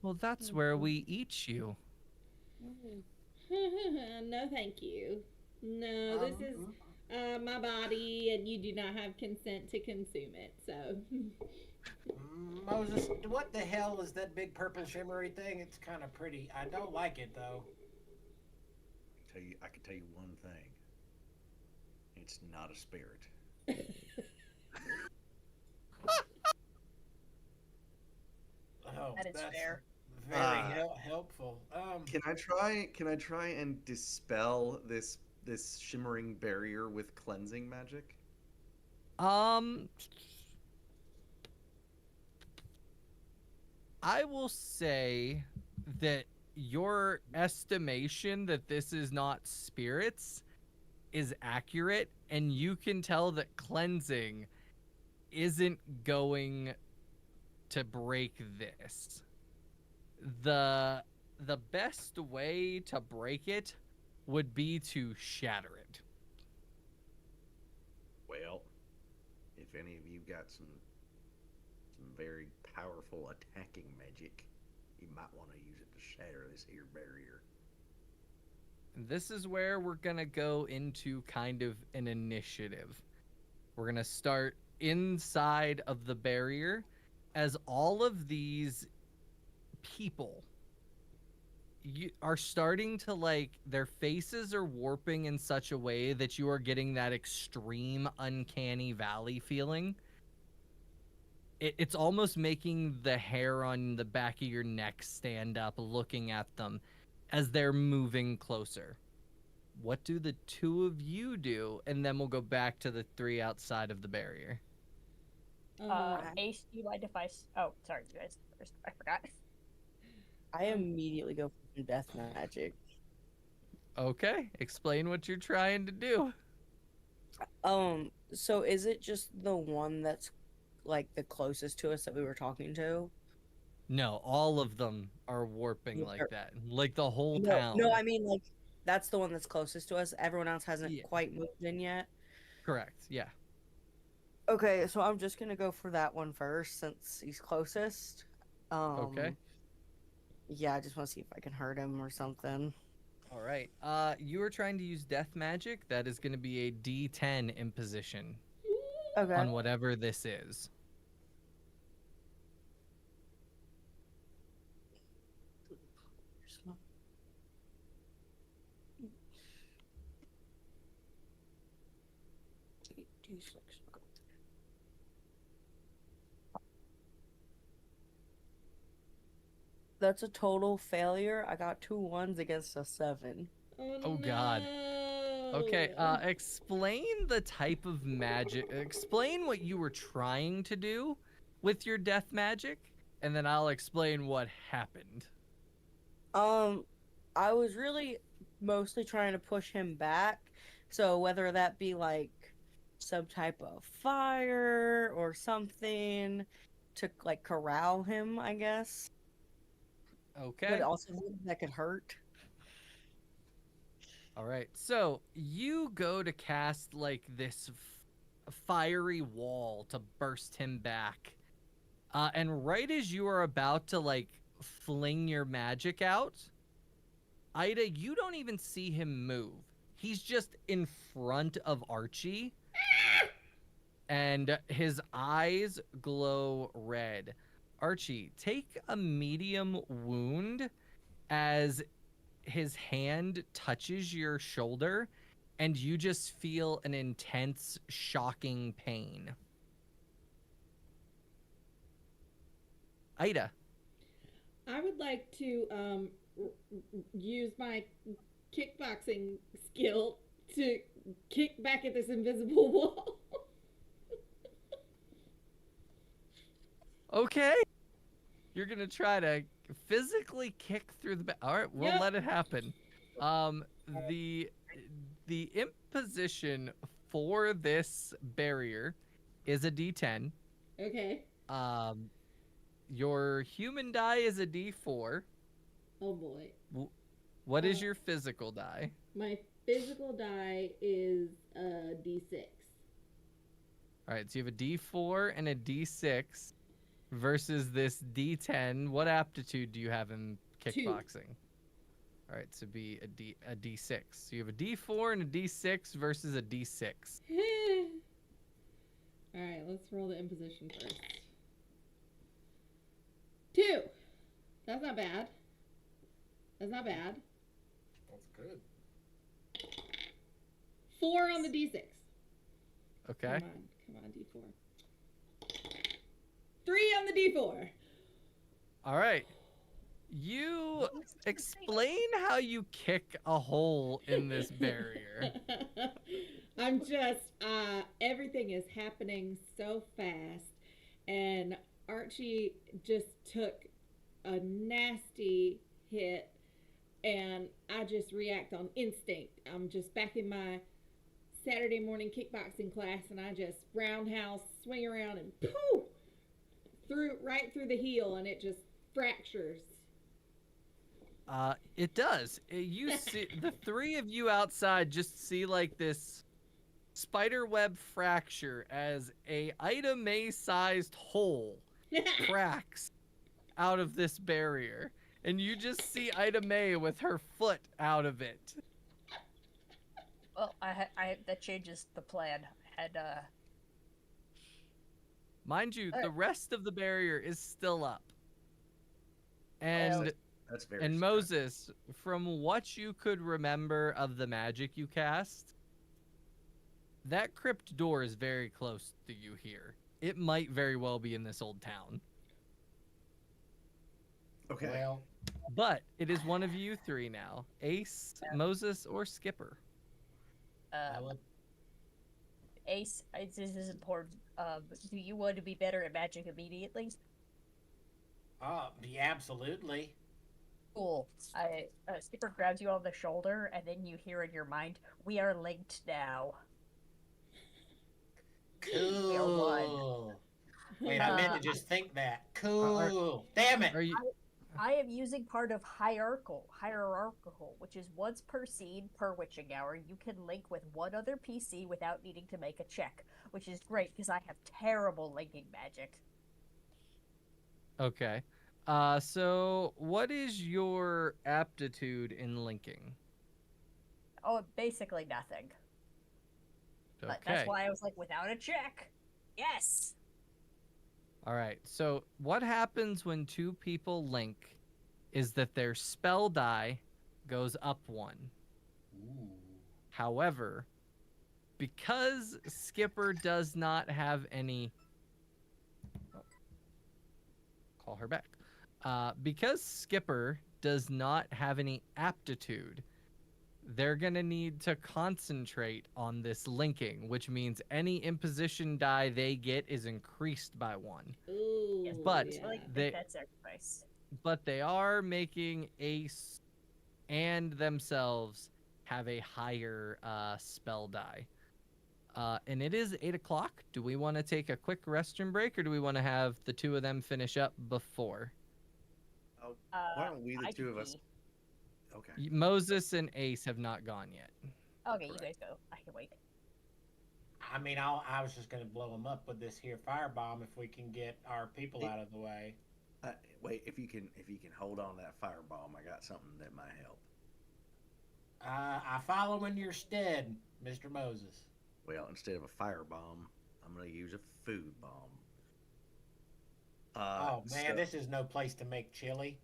Well, that's where we eat you. No, thank you. No, this is my body, and you do not have consent to consume it. So, Moses, what the hell is that big purple shimmery thing? It's kind of pretty. I don't like it though. I can tell you one thing. It's not a spirit. Oh, That is that's fair. very helpful. Can I try and dispel this shimmering barrier with cleansing magic? I will say that your estimation that this is not spirits is accurate, and you can tell that cleansing isn't going to break this. The best way to break it would be to shatter it. Well, if any of you got some very powerful attacking magic, you might want to use it to shatter this here barrier. This is where we're going to go into kind of an initiative. We're going to start inside of the barrier as all of these people are starting to, like, their faces are warping in such a way that you are getting that extreme uncanny valley feeling. It's almost making the hair on the back of your neck stand up looking at them as they're moving closer. What do the two of you do? And then we'll go back to the three outside of the barrier. Ace, do you mind if I... Oh, sorry, you guys. First, I forgot. I immediately go for death magic. Okay, explain what you're trying to do. So is it just the one that's like the closest to us that we were talking to? No, all of them are warping like that. Like the whole town. No, I mean like that's the one that's closest to us. Everyone else hasn't Yeah. quite moved in yet. Correct, yeah. Okay, so I'm just gonna go for that one first since he's closest. Okay. Yeah, I just want to see if I can hurt him or something. All right. You are trying to use death magic. That is going to be a D10 imposition Okay. on whatever this is. That's a total failure. I got 2 1s against a 7. Oh, God. Okay, no. explain the type of magic. Explain what you were trying to do with your death magic, and then I'll explain what happened. I was really mostly trying to push him back. So whether that be like some type of fire or something to like corral him, I guess. Okay. But also that could hurt. All right. So you go to cast like this fiery wall to burst him back. And right as you are about to like fling your magic out, Ida, you don't even see him move. He's just in front of Archie. And his eyes glow red. Archie, take a medium wound as his hand touches your shoulder and you just feel an intense, shocking pain. Ida. I would like to use my kickboxing skill to kick back at this invisible wall. Okay. You're going to try to physically kick through the all right, we'll let it happen. The imposition for this barrier is a D10. Okay. Your human die is a D4. Oh boy. What is your physical die? My physical die is a D6. All right, so you have a D4 and a D6 versus this D10. What aptitude do you have in kickboxing? 2. All right, so be a D6. So you have a D4 and a D6 versus a D6. All right, let's roll the imposition first. 2. That's not bad. That's not bad. That's good. 4 on the D6. Okay. Come on, D4. 3 on the D4. All right. You explain how you kick a hole in this barrier. I'm just, everything is happening so fast. And Archie just took a nasty hit. And I just react on instinct. I'm just back in my Saturday morning kickboxing class. And I just roundhouse, swing around, and poof! Right through the heel, and it just fractures. It does. You see, the three of you outside just see like this spiderweb fracture as a Ida May-sized hole cracks out of this barrier, and you just see Ida May with her foot out of it. Well, that changes the plan. I had Mind you, the rest of the barrier is still up. And that's very and smart. Moses, from what you could remember of the magic you cast, that crypt door is very close to you here. It might very well be in this old town. Okay. Well, But it is one of you three now. Ace, Moses, or Skipper. I would- Ace, this is important. Do you want to be better at magic immediately? yeah, absolutely. Cool. Skipper grabs you on the shoulder, and then you hear in your mind, "We are linked now." Cool. Wait, I meant to just think that. Cool. Damn it. Are you? I am using part of hierarchical, which is once per scene per witching hour. You can link with one other PC without needing to make a check, which is great because I have terrible linking magic. Okay. So what is your aptitude in linking? Oh, basically nothing. Okay. But that's why I was like, without a check. Yes. All right. So what happens when two people link is that their spell die goes up 1. Ooh. However, because Skipper does not have any... Call her back. Because Skipper does not have any aptitude, they're going to need to concentrate on this linking, which means any imposition die they get is increased by 1. Ooh, Yes, But I like they- that sacrifice. But they are making Ace and themselves have a higher spell die. And it is 8 o'clock. Do we want to take a quick restroom break, or do we want to have the two of them finish up before? Oh, why don't we, the I two can of us? pee. Okay. Moses and Ace have not gone yet. Okay, you guys go. I can wait. I mean, I was just gonna blow them up with this here firebomb if we can get our people out of the way. Wait, if you can hold on to that firebomb, I got something that might help. I follow in your stead, Mr. Moses. Well, instead of a firebomb, I'm gonna use a food bomb. Oh man, this is no place to make chili.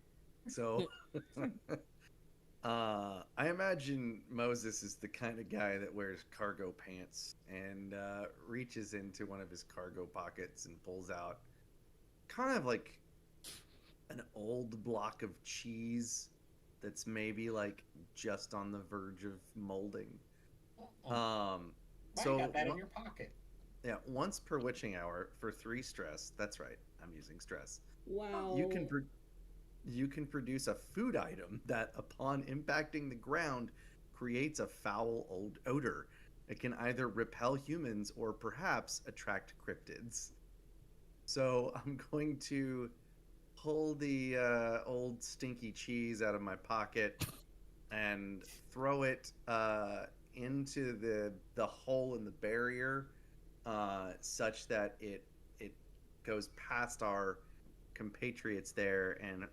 So, I imagine Moses is the kind of guy that wears cargo pants and reaches into one of his cargo pockets and pulls out kind of like an old block of cheese that's maybe like just on the verge of molding. Why you got that in your pocket? Yeah, once per witching hour for 3 stress. That's right, I'm using stress. Wow. You can produce a food item that, upon impacting the ground, creates a foul old odor. It can either repel humans or perhaps attract cryptids. So I'm going to pull the old stinky cheese out of my pocket and throw it into the hole in the barrier, such that it goes past our compatriots there and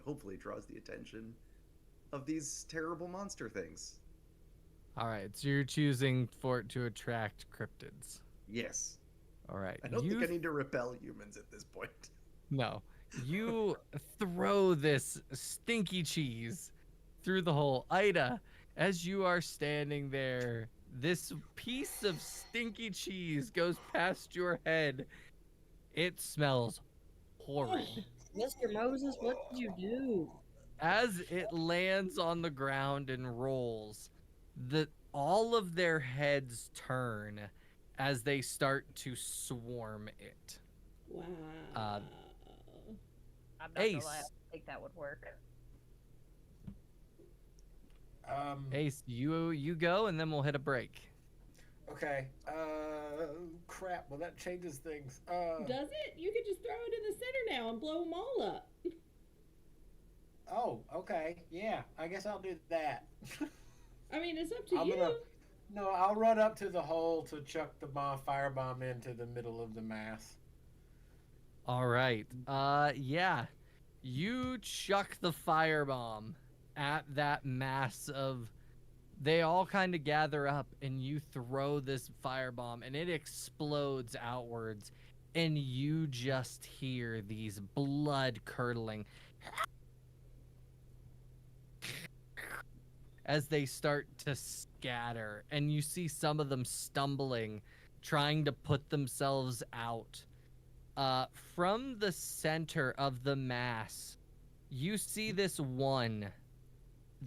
hopefully draws the attention of these terrible monster things. All right, so you're choosing for it to attract cryptids. Yes. All right. I don't think I need to repel humans at this point. No. You throw this stinky cheese through the hole. Ida, as you are standing there, this piece of stinky cheese goes past your head. It smells horrid. Mr. Moses, what did you do? As it lands on the ground and rolls, all of their heads turn as they start to swarm it. Wow. I'm not Ace. gonna lie, I don't think that would work. Ace, you go, and then we'll hit a break. Okay. Crap. Well, that changes things. Does it? You could just throw it in the center now and blow them all up. Oh, okay. Yeah, I guess I'll do that. I mean, it's up to you. No, I'll run up to the hole to chuck the firebomb into the middle of the mass. All right. Yeah. You chuck the firebomb at that mass of... They all kind of gather up, and you throw this firebomb, and it explodes outwards, and you just hear these blood-curdling... as they start to scatter, and you see some of them stumbling, trying to put themselves out. From the center of the mass, you see this one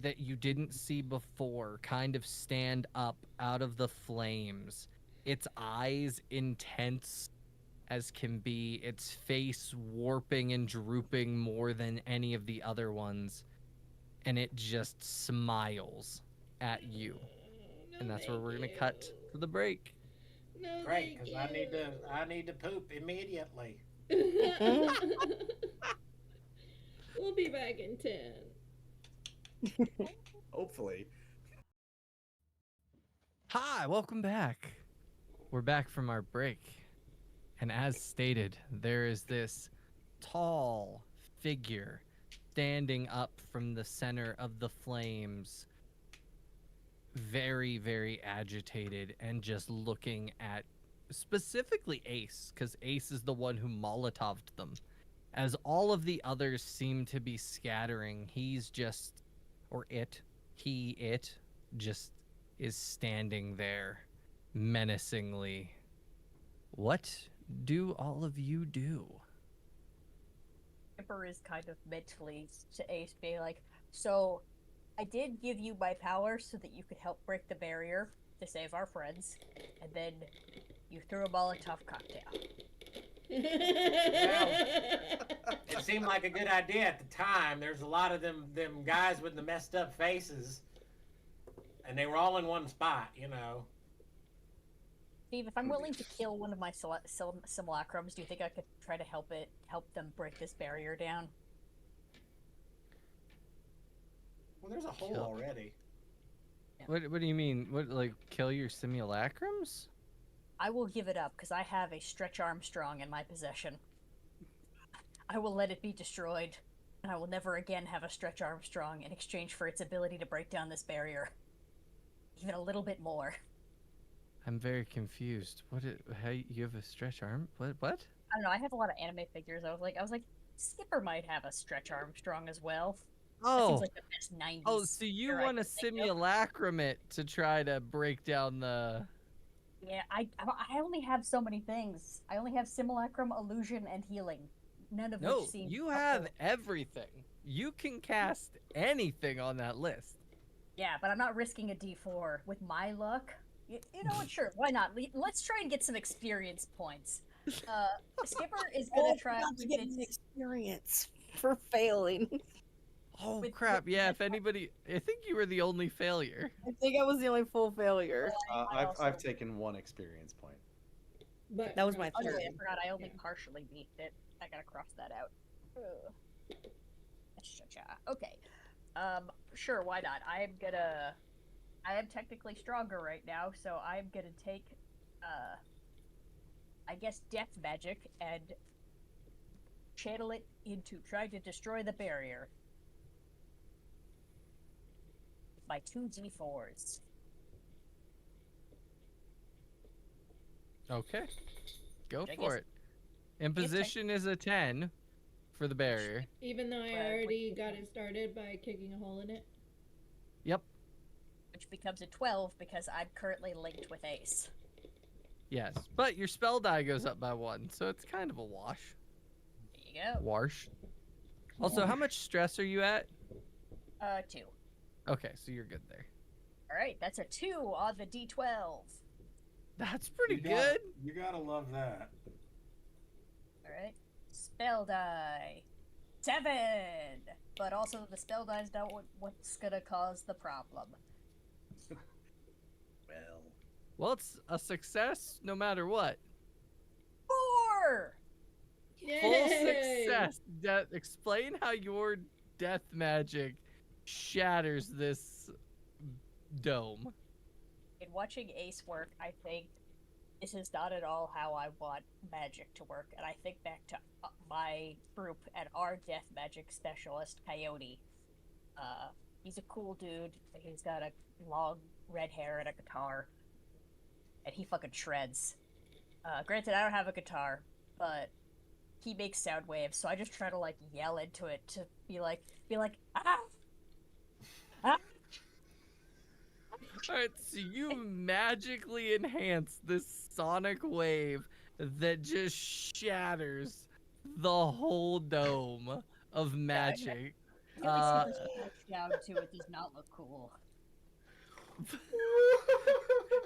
that you didn't see before kind of stand up out of the flames. Its eyes intense as can be, its face warping and drooping more than any of the other ones. And it just smiles at you. No, And that's where thank we're going to you. cut to the break. No, Great, thank because you. I need to poop immediately. We'll be back in 10. Hopefully. Hi, welcome back. We're back from our break. And as stated, there is this tall figure standing up from the center of the flames, very, very agitated and just looking at specifically Ace, because Ace is the one who Molotoved them. As all of the others seem to be scattering, he's just, or it just is standing there menacingly. What do all of you do? Emperor is kind of mentally to Ace being like, so I did give you my power so that you could help break the barrier to save our friends, and then you threw a Molotov cocktail. It seemed like a good idea at the time. There's a lot of them guys with the messed up faces, and they were all in one spot, you know. Steve, if I'm willing to kill one of my simulacrums, do you think I could try to help them break this barrier down? Well, there's a hole Kill. already. What do you mean? What, like, kill your simulacrums? I will give it up, because I have a Stretch Armstrong in my possession. I will let it be destroyed, and I will never again have a Stretch Armstrong in exchange for its ability to break down this barrier. Even a little bit more. I'm very confused. How you have a stretch arm? What? I don't know, I have a lot of anime figures. I was like, Skipper might have a Stretch Armstrong as well. That seems like the best 90s. Oh, so you figure I want to could think of. simulacrum it to try to break down the... Yeah, I only have so many things. I only have simulacrum, illusion, and healing. None of No, which seem you have everything. You can cast anything on that list. Yeah, but I'm not risking a D4 with my luck. You know what? Sure, why not? Let's try and get some experience points. Skipper is gonna try to get an experience for failing. Oh, With- crap. Yeah, if anybody... I think you were the only failure. I think I was the only full failure. I've taken 1 experience point. But That was my Oh, no, third. I forgot. I only partially beat it. I gotta cross that out. Okay. Sure, why not? I am technically stronger right now, so I'm gonna take, I guess, death magic and channel it into trying to destroy the barrier. By 2 D4s. Okay. Go I for guess- it. Imposition is a 10 for the barrier. even though I Well, already got it started by kicking a hole in it. Yep. Which becomes a 12 because I'm currently linked with Ace. Yes. But your spell die goes up by 1, so it's kind of a wash. There you go. Wash. Also, how much stress are you at? 2. Okay, so you're good there. Alright, that's a 2 on the D12. That's pretty You good. You gotta love that. Alright. Spell die. 7! But also the spell die is not what's gonna cause the problem. Well, Well, it's a success no matter what. 4! Full Yay! success. Explain how your death magic shatters this dome. In watching Ace work, I think this is not at all how I want magic to work. And I think back to my group and our death magic specialist, Coyote. He's a cool dude. He's got a long red hair and a guitar. And he fucking shreds. Granted, I don't have a guitar, but he makes sound waves, so I just try to, like, yell into it to be like, ah! Ah! Alright, so you magically enhance this sonic wave that just shatters the whole dome of magic. You can see this down to it does not look cool.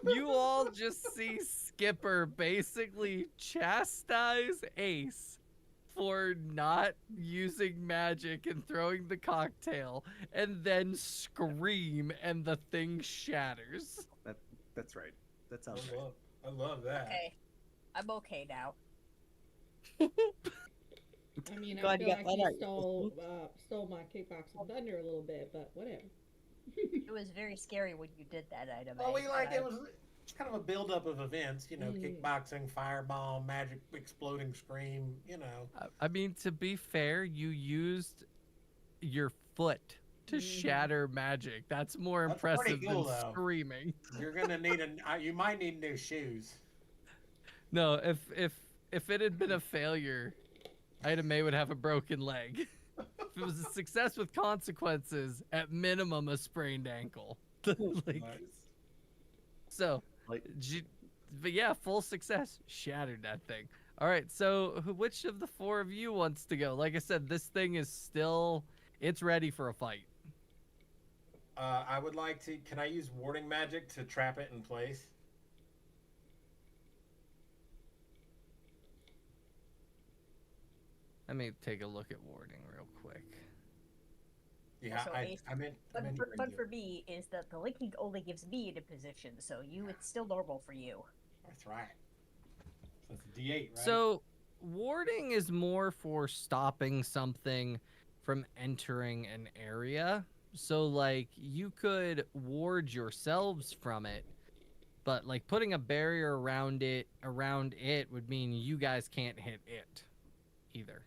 You all just see Skipper basically chastise Ace for not using magic and throwing the cocktail, and then scream, and the thing shatters. That's right. That I sounds right. love that. Okay. I'm okay now. I mean, I Glad feel you like got that you out. stole my kickboxing thunder a little bit, but whatever. It was very scary when you did that item. Well, we like but it was kind of a buildup of events, you know, Mm. kickboxing, fireball, magic, exploding scream, you know. I mean, to be fair, you used your foot to Mhm. shatter magic. That's more That's pretty impressive cool, than though. screaming. You're gonna need you might need new shoes. No, if it had been a failure, Ida May would have a broken leg. If it was a success with consequences, at minimum a sprained ankle. Like, Nice. so, Like, but yeah, full success. Shattered that thing. All right, so which of the 4 of you wants to go? Like I said, this thing is still, it's ready for a fight. I would like to. Can I use warding magic to trap it in place? Let me take a look at warding real quick. Yeah, Also, Ace, I meant. Fun for me is that the linking only gives me in a position, so it's still normal for you. That's right. So it's a D8, right? So warding is more for stopping something from entering an area. So like you could ward yourselves from it, but like putting a barrier around it would mean you guys can't hit it either.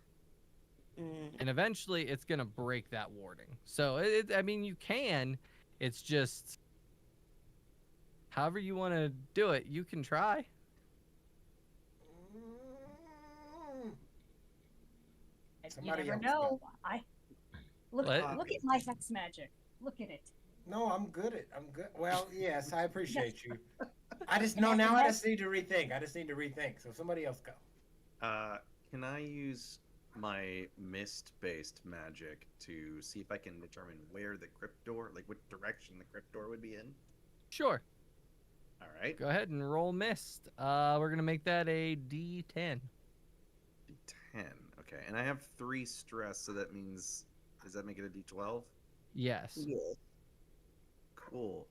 And eventually it's going to break that warding. So I mean you can, it's just however you want to do it, you can try. Somebody you never else know. Look What? at my hex magic. Look at it. No, I'm good. Well, yes, I appreciate you. I just know now. I just need to rethink. So somebody else go. Can I use my mist-based magic to see if I can determine where the crypt door, like what direction the crypt door would be in? Sure. All right. Go ahead and roll mist. We're going to make that a D10. D10. Okay. And I have 3 stress, so that means, does that make it a D12? Yes. Cool.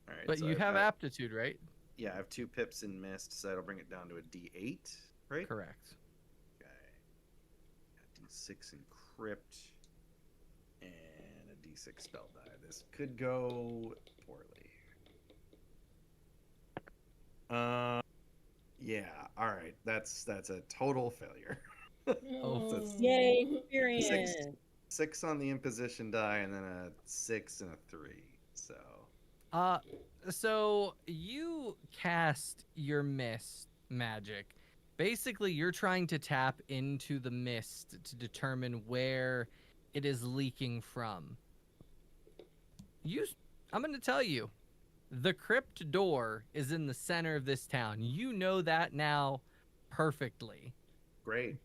All right. But so you I've have got- aptitude, right? Yeah, I have 2 pips in mist, so that'll bring it down to a D8, right? Correct. Okay. Got D6 in crypt, and a D6 spell die. This could go poorly. Yeah. All right. That's a total failure. Oh. Yay, experience. 6 on the imposition die, and then a 6 and a 3. So. So you cast your mist magic. Basically, you're trying to tap into the mist to determine where it is leaking from. I'm going to tell you, the crypt door is in the center of this town. You know that now perfectly. Great.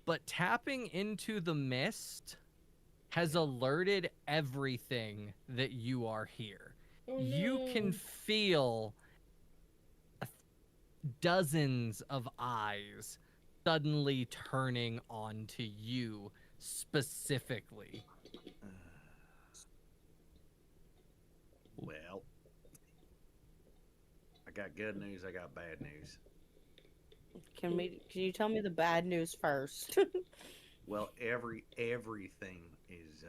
But tapping into the mist has alerted everything that you are here. Oh, You no. can feel dozens of eyes suddenly turning onto you specifically. Well, I got good news. I got bad news. Can you tell me the bad news first? Well, everything is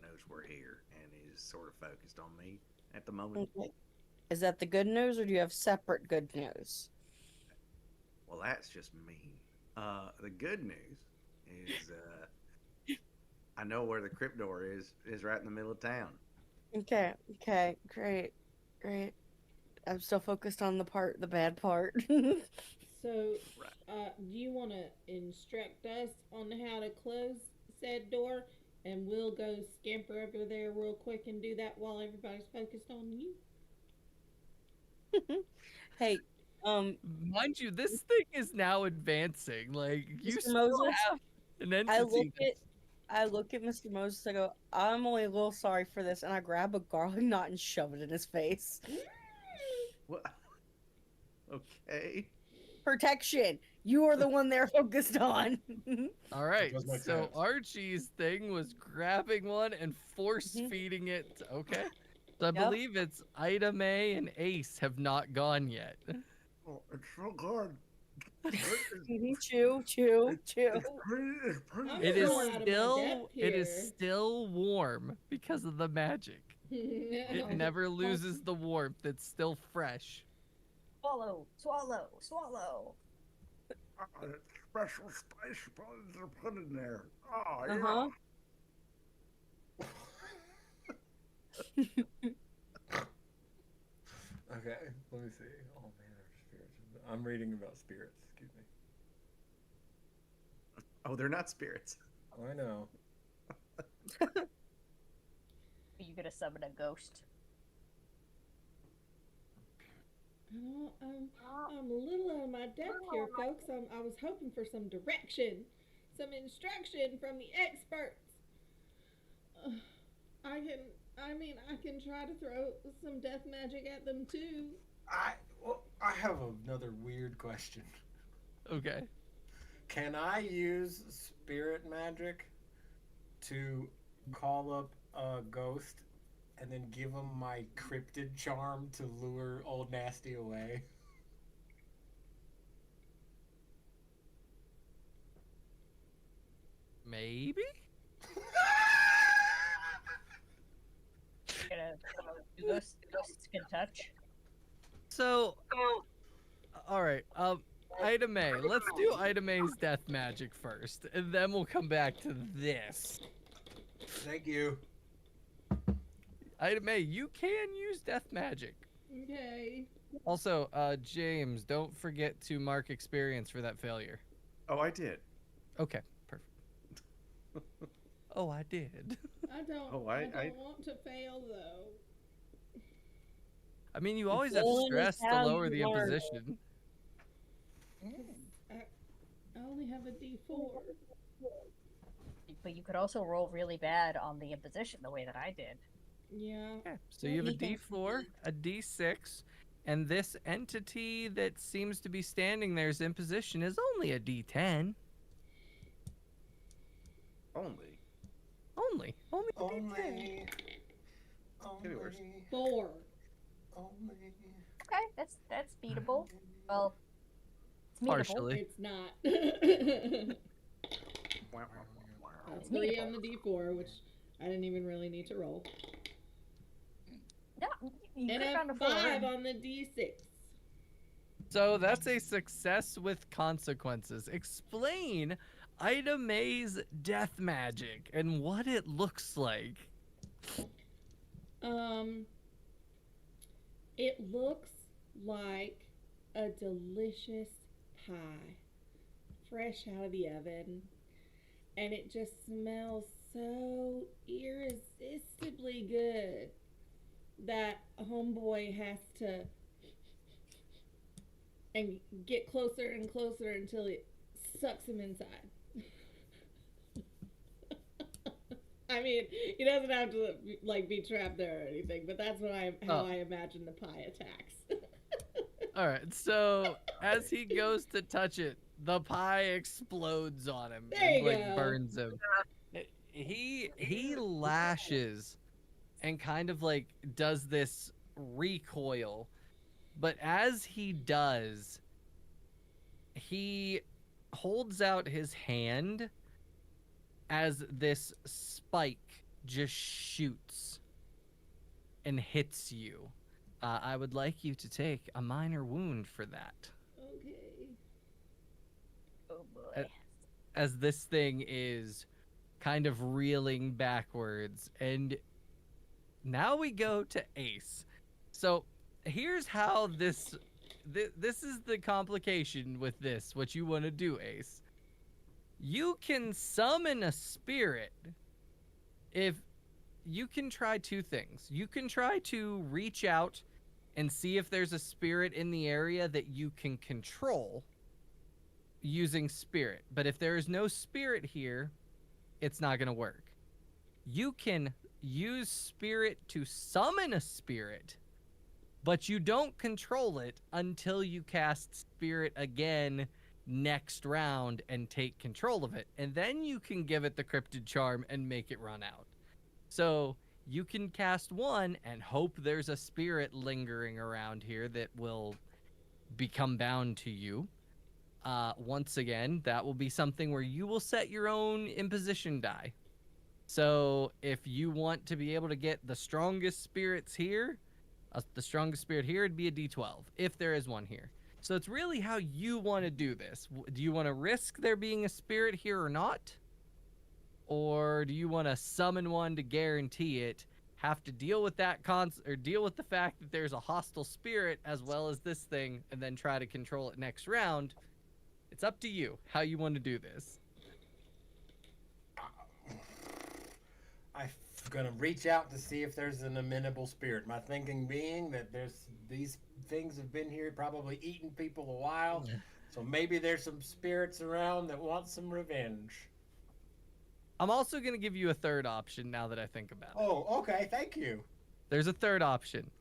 knows we're here and is sort of focused on me at the moment. Okay. Is that the good news, or do you have separate good news? Well, that's just mean. The good news is I know where the crypt door is right in the middle of town. Okay, great. I'm still focused on the bad part. So, Right. do you want to instruct us on how to close said door? And we'll go scamper over there real quick and do that while everybody's focused on you. Hey, Mind you, this thing is now advancing. Like you Mr. still Moses, have an I entity. look at Mr. Moses. I go, I'm only a little sorry for this, and I grab a garlic knot and shove it in his face. What? Okay. Protection. You are the one they're focused on. All right, Does make so sense. Archie's thing was grabbing one and force feeding it. Okay, so I Yep. believe it's Ida May and Ace have not gone yet. Oh, it's so good. Chew. I'm It is still out of my still depth here. still warm because of the magic. It never loses the warmth. It's still fresh. Swallow. Special spice buns are put in there. Oh, yeah. Uh-huh. Okay, let me see. Oh man, there's spirits. I'm reading about spirits. Excuse me. Oh, they're not spirits. I know. Are you gonna summon a ghost? I'm a little out of my depth here, folks. I was hoping for some direction, some instruction from the experts. I can try to throw some death magic at them too. I have another weird question. Okay. Can I use spirit magic to call up a ghost and then give him my cryptid charm to lure old nasty away? Maybe? Do ghosts can touch? So, all right. Ida May. Let's do Ida May's death magic first, and then we'll come back to this. Thank you. Ida May, you can use death magic. Okay. Also, James, don't forget to mark experience for that failure. Oh, I did. Okay, perfect. Oh, I did. I don't. Oh, I I- don't want to fail though. I mean, you always have failing is stress to how lower you the learn. imposition. I only have a D4. But you could also roll really bad on the imposition the way that I did. Yeah. Okay, so you have a You can- D4, a D6, and this entity that seems to be standing there's imposition is only a D10. Only. Only a D10. Only. Could be worse. 4. Only. Okay, that's beatable. Well, it's meetable. Partially. It's not. Wow. That's 3 on the D4, which I didn't even really need to roll. No, you And could have a gone to 4. 5 on the D6. So that's a success with consequences. Explain Ida May's death magic and what it looks like. It looks like a delicious pie, fresh out of the oven, and it just smells so irresistibly good that homeboy has to and get closer and closer until it sucks him inside. I mean, he doesn't have to like be trapped there or anything, but that's what how I imagine the pie attacks. All right, so as he goes to touch it, the pie explodes on him There and you like go. burns him. He lashes and kind of like does this recoil, but as he does, he holds out his hand as this spike just shoots and hits you. I would like you to take a minor wound for that. Okay. Oh boy. As this thing is kind of reeling backwards. And now we go to Ace. So here's how this is the complication with this, what you want to do, Ace. You can summon a spirit if you can try 2 things. You can try to reach out and see if there's a spirit in the area that you can control using spirit. But if there is no spirit here, it's not going to work. You can use spirit to summon a spirit, but you don't control it until you cast spirit again next round and take control of it. And then you can give it the cryptid charm and make it run out. So you can cast one and hope there's a spirit lingering around here that will become bound to you. Once again, that will be something where you will set your own imposition die. So if you want to be able to get the strongest spirits here, the strongest spirit here would be a D12, if there is one here. So it's really how you want to do this. Do you want to risk there being a spirit here or not? Or do you want to summon one to guarantee it, have to deal with that or deal with the fact that there's a hostile spirit as well as this thing, and then try to control it next round? It's up to you how you want to do this. I'm gonna reach out to see if there's an amenable spirit. My thinking being that these things have been here, probably eating people a while, so maybe there's some spirits around that want some revenge. I'm also going to give you a third option now that I think about it. Oh, okay, thank you. There's a third option.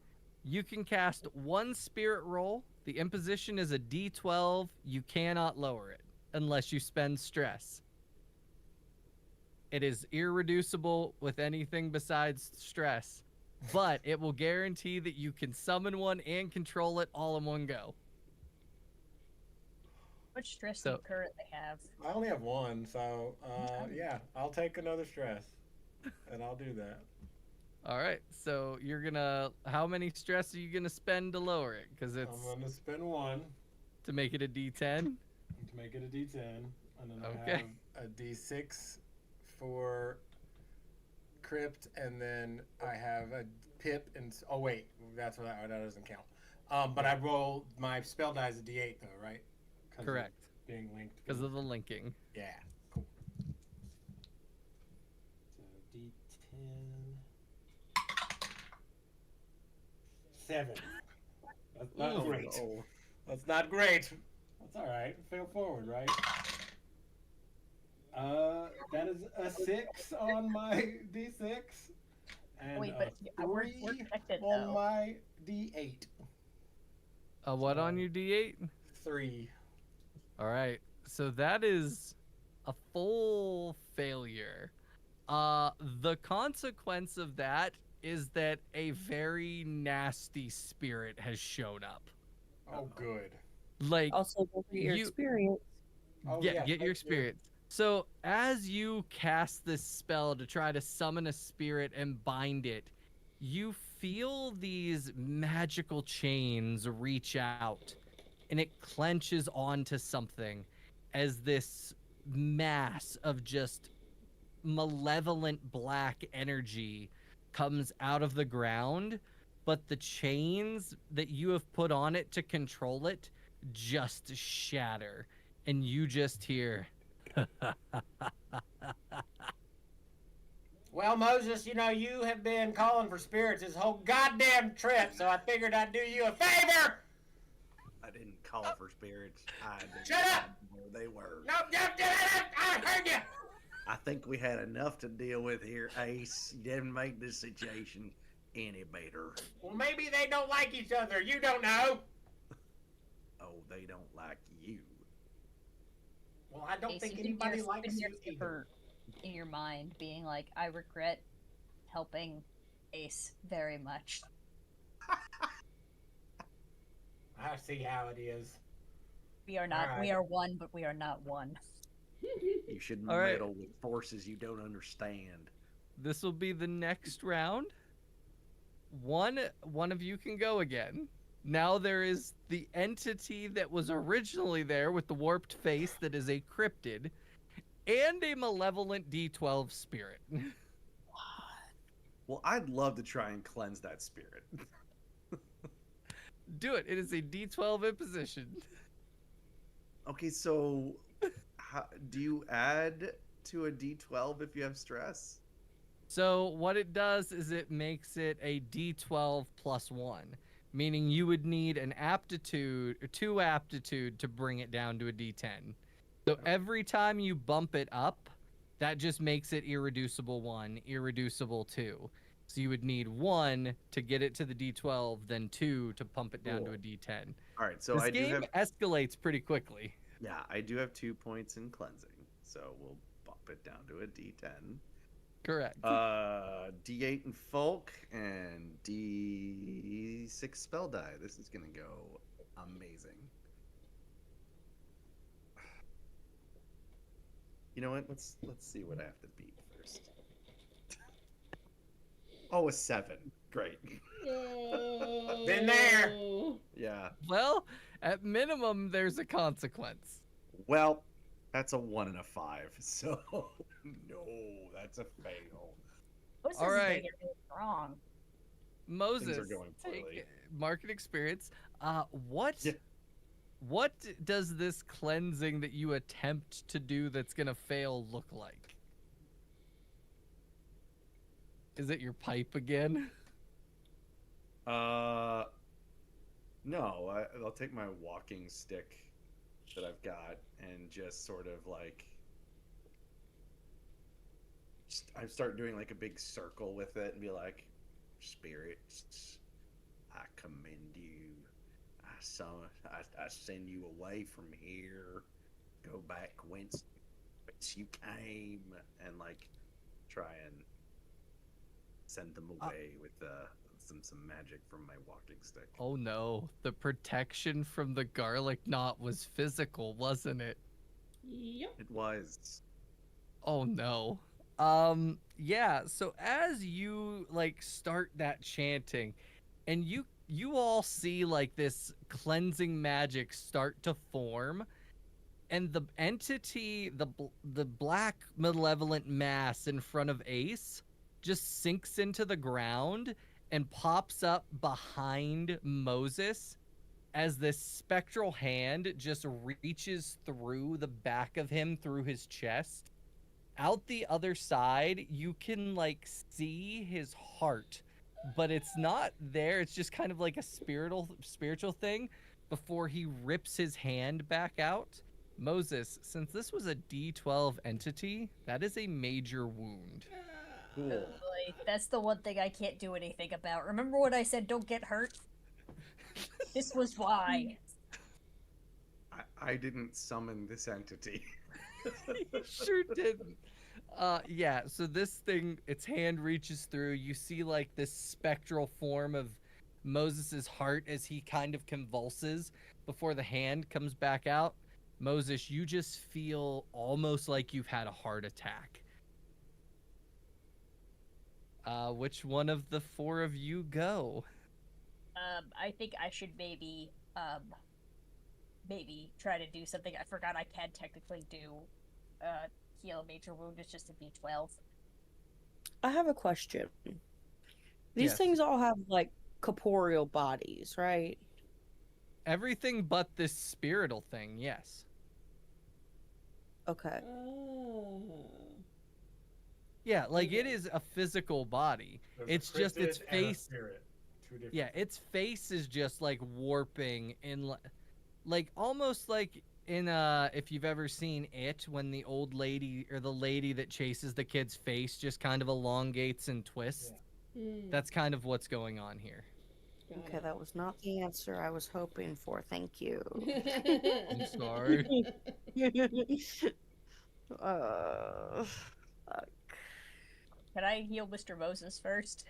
You can cast 1 spirit roll. The imposition is a D12. You cannot lower it unless you spend stress. It is irreducible with anything besides stress, but it will guarantee that you can summon one and control it all in one go. What stress do you currently have? I only have one, so yeah, I'll take another stress, and I'll do that. All right, so you're gonna. How many stress are you gonna spend to lower it? Because it's I'm gonna spend one to make it a D10. to make it a D10, and then I Okay. have a D6 for Crypt, and then I have a Pip, and oh wait, that's what that doesn't count. But I roll my spell die as a D8 though, right? 'Cause of Correct. being linked. Because of the linking. Yeah. Cool. So D10. 7. That's not Ooh. great. That's not great. That's all right. Fail forward, right? That is a 6 on my D6, and Wait, a but we're 3 connected on though. my D8. What on your D8? 3. All right, so that is a full failure. The consequence of that is that a very nasty spirit has shown up. Oh, good. Like, Also, go for your You- experience. Oh, get yeah, your thank you. experience. So as you cast this spell to try to summon a spirit and bind it, you feel these magical chains reach out, and it clenches onto something as this mass of just malevolent black energy comes out of the ground, but the chains that you have put on it to control it just shatter, and you just hear Well, Moses, you know, you have been calling for spirits this whole goddamn trip, so I figured I'd do you a favor. I didn't call for spirits. I didn't Shut up! know where they were. No, I heard you. I think we had enough to deal with here, Ace. You didn't make this situation any better. Well, maybe they don't like each other. You don't know. Oh, they don't like you. Well, I don't Ace, think you can anybody hear likes something you in either. your- in your mind being like, I regret helping Ace very much. I see how it is. We are not. Alright. We are one, but we are not one. You shouldn't All right. meddle with forces you don't understand. this will be the next round. One of you can go again. Now there is the entity that was originally there with the warped face that is a cryptid, and a malevolent D12 spirit. Well, I'd love to try and cleanse that spirit. Do it. It is a D12 imposition. Okay, so do you add to a D12 if you have stress? So what it does is it makes it a D12 plus 1, meaning you would need an aptitude or 2 aptitude to bring it down to a D10. So every time you bump it up, that just makes it irreducible 1, irreducible 2. So you would need 1 to get it to the D12, then 2 to pump it down to a Cool. D10. All right, so This I do game have escalates pretty quickly. I do have 2 points in cleansing, so we'll bump it down to a D10. Correct. D8 in Folk and D6 spell die. This is gonna go amazing. You know what? Let's see what I have to beat first. Oh, a 7. Great. Been there. Yeah. Well, at minimum, there's a consequence. Well, that's a 1 and a 5. So no, that's a fail. What's All this right. thing you're doing wrong? Moses, going take poorly. market experience. What Yeah. what does this cleansing that you attempt to do that's gonna fail look like? Is it your pipe again? No, I'll take my walking stick that I've got and just sort of like I start doing like a big circle with it and be like, spirits, I commend you. I send you away from here. Go back whence you came, and like try and send them away with some magic from my walking stick. Oh no, the protection from the garlic knot was physical, wasn't it? Yep. It was. Oh no. Yeah, so as you like start that chanting and you all see like this cleansing magic start to form, and the entity, the black malevolent mass in front of Ace just sinks into the ground and pops up behind Moses as this spectral hand just reaches through the back of him, through his chest. Out the other side, you can like see his heart, but it's not there. It's just kind of like a spiritual thing before he rips his hand back out. Moses, since this was a D12 entity, that is a major wound. Cool. Boy, that's the one thing I can't do anything about. Remember when I said don't get hurt? This was why. I didn't summon this entity. You sure didn't. Yeah, so this thing, its hand reaches through. You see like this spectral form of Moses's heart as he kind of convulses before the hand comes back out. Moses, you just feel almost like you've had a heart attack. Which one of the four of you go? I think I should maybe try to do something. I forgot I can technically do heal a major wound. It's just a D12. I have a question. These Yes. things all have like corporeal bodies, right? Everything but this spiritual thing, yes. Okay. Oh. Yeah, like it Okay. is a physical body. There's a It's just its cryptid and a face. spirit. Two different. Yeah, its face is just like warping in like almost like in if you've ever seen It, when the old lady or the lady that chases the kid's face just kind of elongates and twists. Mm, That's kind of what's going on here. got Okay, it. that was not the answer I was hoping for. Thank you. I'm sorry. Fuck. Can I heal Mr. Moses first?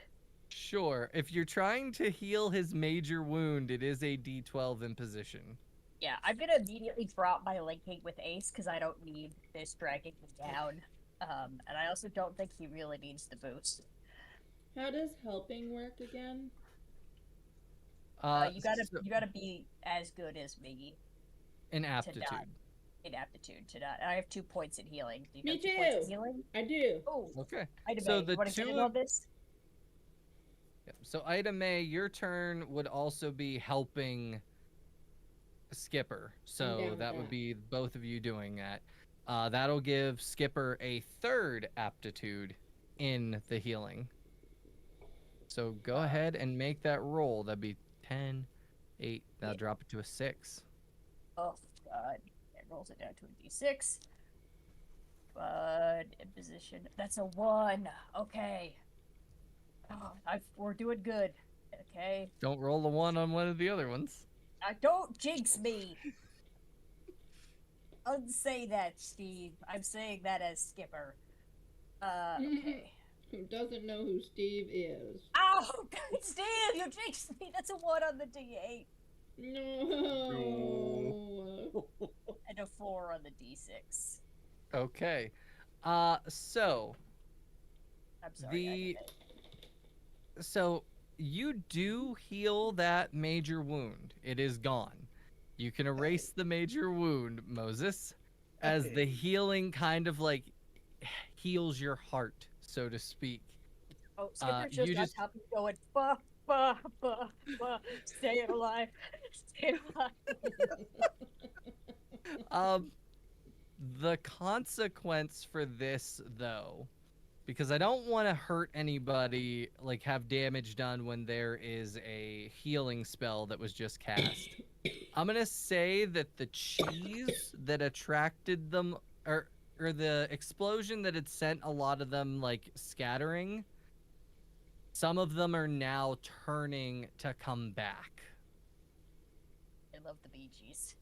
Sure. If you're trying to heal his major wound, it is a D12 imposition. Yeah, I'm gonna immediately drop my linking with Ace because I don't need this dragging me down. And I also don't think he really needs the boost. How does helping work again? You gotta so- you gotta be as good as me in aptitude. in aptitude to not. I have 2 points in healing. Do you Me have 2 points in too. healing? I do. Oh, Okay. Ida So May, the you want to get in two on this? Yep. So Ida May, your turn would also be helping Skipper. down So with that would that. be both of you doing that. That'll give Skipper a third aptitude in the healing. So go ahead and make that roll. That'd be 10, 8. That'll drop it to a 6. Oh god, it rolls it down to a D6. But imposition, that's a 1. Okay. Oh, we're doing good. Okay. Don't roll a 1 on one of the other ones. Don't jinx me. Unsay that, Steve. I'm saying that as Skipper. Okay. Who doesn't know who Steve is? Ow! Steve, you jinxed me. That's a 1 on the D8 No. and a 4 on the D6. Okay. So I'm sorry. So you do heal that major wound. It is gone. You can erase the major wound, Moses, as the healing kind of like heals your heart, so to speak. Oh, Skipper's just you on just- top of you going, bah, bah, bah, bah. Stay alive. Stay alive. The consequence for this, though, because I don't want to hurt anybody, like have damage done when there is a healing spell that was just cast. I'm gonna say that the cheese that attracted them, or the explosion that had sent a lot of them like scattering, some of them are now turning to come back. I love the Bee Gees.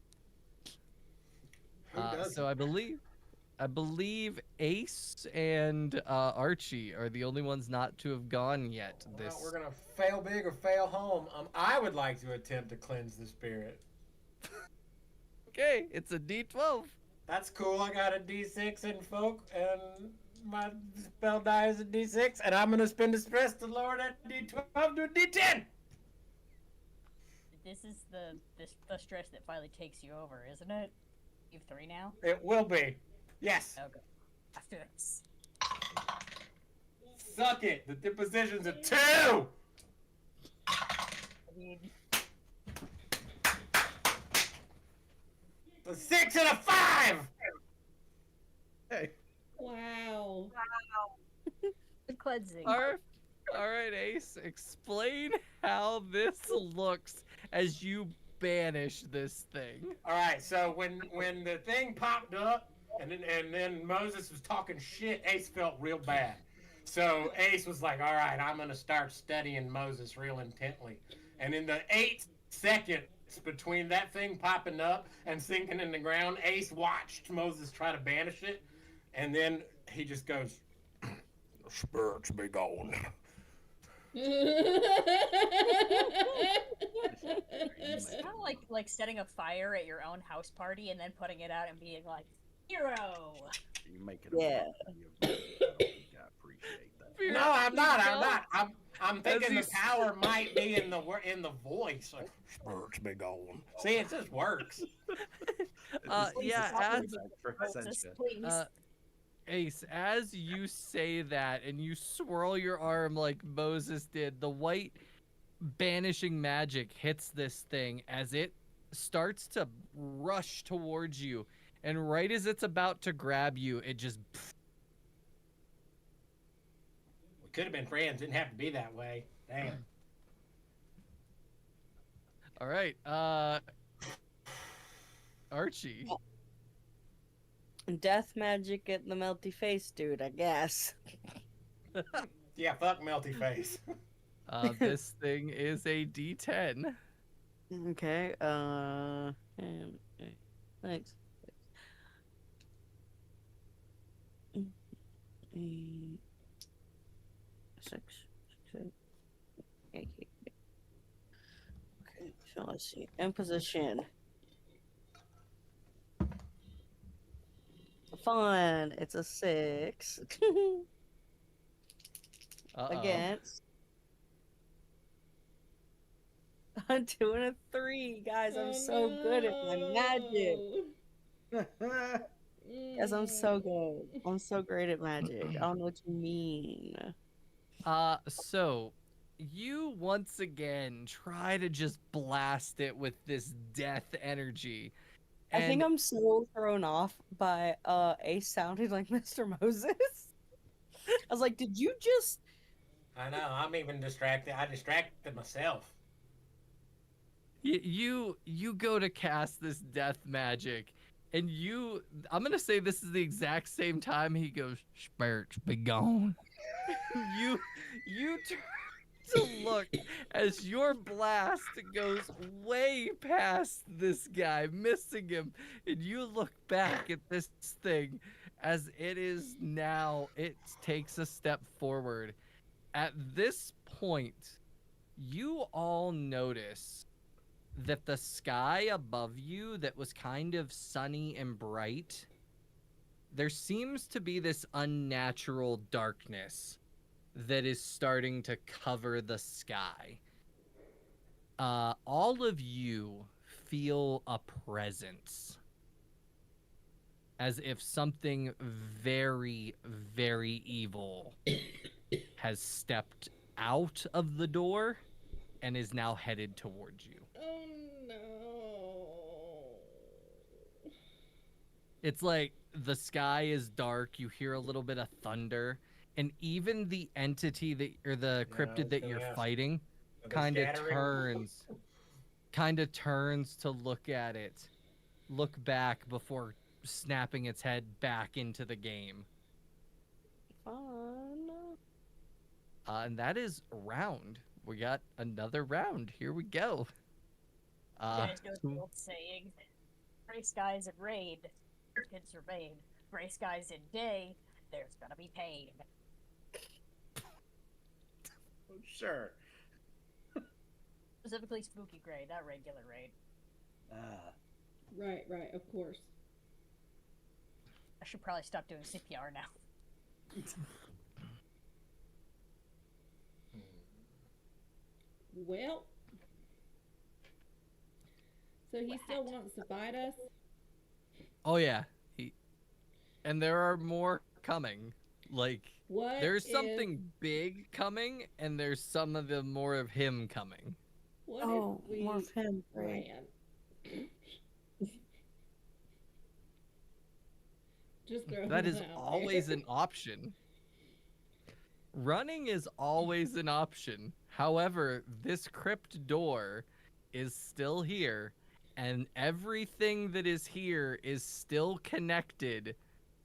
Who doesn't? So I believe Ace and Archie are the only ones not to have gone yet. Well, we're gonna fail big or fail home. I would like to attempt to cleanse the spirit. Okay, it's a D12. That's cool. I got a D6 in folk, and my spell die is a D6, and I'm gonna spend a stress to lower that D12 to a D10. This is the stress that finally takes you over, isn't it? You've 3 now? It will be. Yes. Okay. After this. Suck it. The position's a 2. I mean, A 6 and a 5. Hey, Wow. the cleansing. All right, Ace, explain how this looks as you banish this thing. All right. So when the thing popped up, and then Moses was talking shit, Ace felt real bad. So Ace was like, "All right, I'm gonna start studying Moses real intently." And in the 8 seconds between that thing popping up and sinking in the ground, Ace watched Moses try to banish it, and then he just goes, "The spirits be gone." It's kind of like setting a fire at your own house party and then putting it out and being like, hero! you make it. Yeah. I appreciate that. No, I'm not. I'm thinking As the he power might be in the voice. Like, spirits be gone. See, it just works. Yeah, Moses, please. Ace, as you say that and you swirl your arm like Moses did, the white banishing magic hits this thing as it starts to rush towards you. And right as it's about to grab you, it just... We could have been friends. Didn't have to be that way. Damn. All right, Archie. Death magic at the melty face dude, I guess. Yeah, fuck Melty Face. This thing is a D10. Okay, thanks. Six. Okay, so let's see. Imposition. Fun. It's a 6. Uh-oh. Against a 2 and a 3. Guys, I'm so good at my magic. Yes, I'm so good. I'm so great at magic. I don't know what you mean. So you once again try to just blast it with this death energy. I think And- I'm so thrown off by Ace sounding like Mr. Moses. I was like, did you just... I know. I'm even distracted. I distracted myself. You go to cast this death magic, and I'm gonna say this is the exact same time he goes, "Spirits be gone." you turn to look as your blast goes way past this guy, missing him, and you look back at this thing as it takes a step forward. At this point, you all notice that the sky above you that was kind of sunny and bright, there seems to be this unnatural darkness that is starting to cover the sky. All of you feel a presence, as if something very, very evil has stepped out of the door and is now headed towards you. Oh no. It's like the sky is dark, you hear a little bit of thunder, and even the entity or the cryptid that you're fighting kind of turns to look at it, look back before snapping its head back into the game. Fun. And that is round. We got another round. Here we go. You guys know the old saying, gray skies at raid, kids are made. Gray skies at day, there's gonna be pain. Sure. Specifically spooky grade, not regular raid. Right, of course. I should probably stop doing CPR now. Well, so he still wants to fight us? Oh yeah, and there are more coming. Like What there's if- something big coming, and there's some of the more of him coming. What Oh, if we more of him. Right. ran? Just throw That him is out always there. an option. Running is always an option. However, this crypt door is still here, and everything that is here is still connected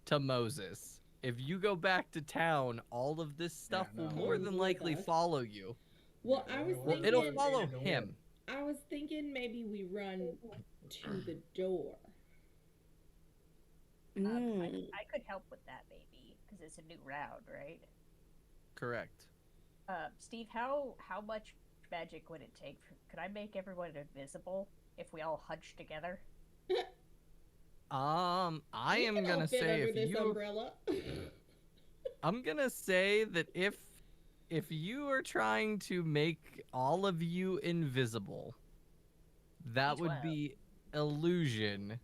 to Moses. If you go back to town, all of this stuff will more Comes than with likely us. follow you. Well, I was Well, thinking. it'll follow him. I was thinking maybe we run to the door. I could help with that maybe, because it's a new round, right? Correct. Steve, how much magic would it take? Could I make everyone invisible if we all hunched together? I We am can all gonna fit say under if this you umbrella. I'm gonna say that if you are trying to make all of you invisible, that would D12. be illusion.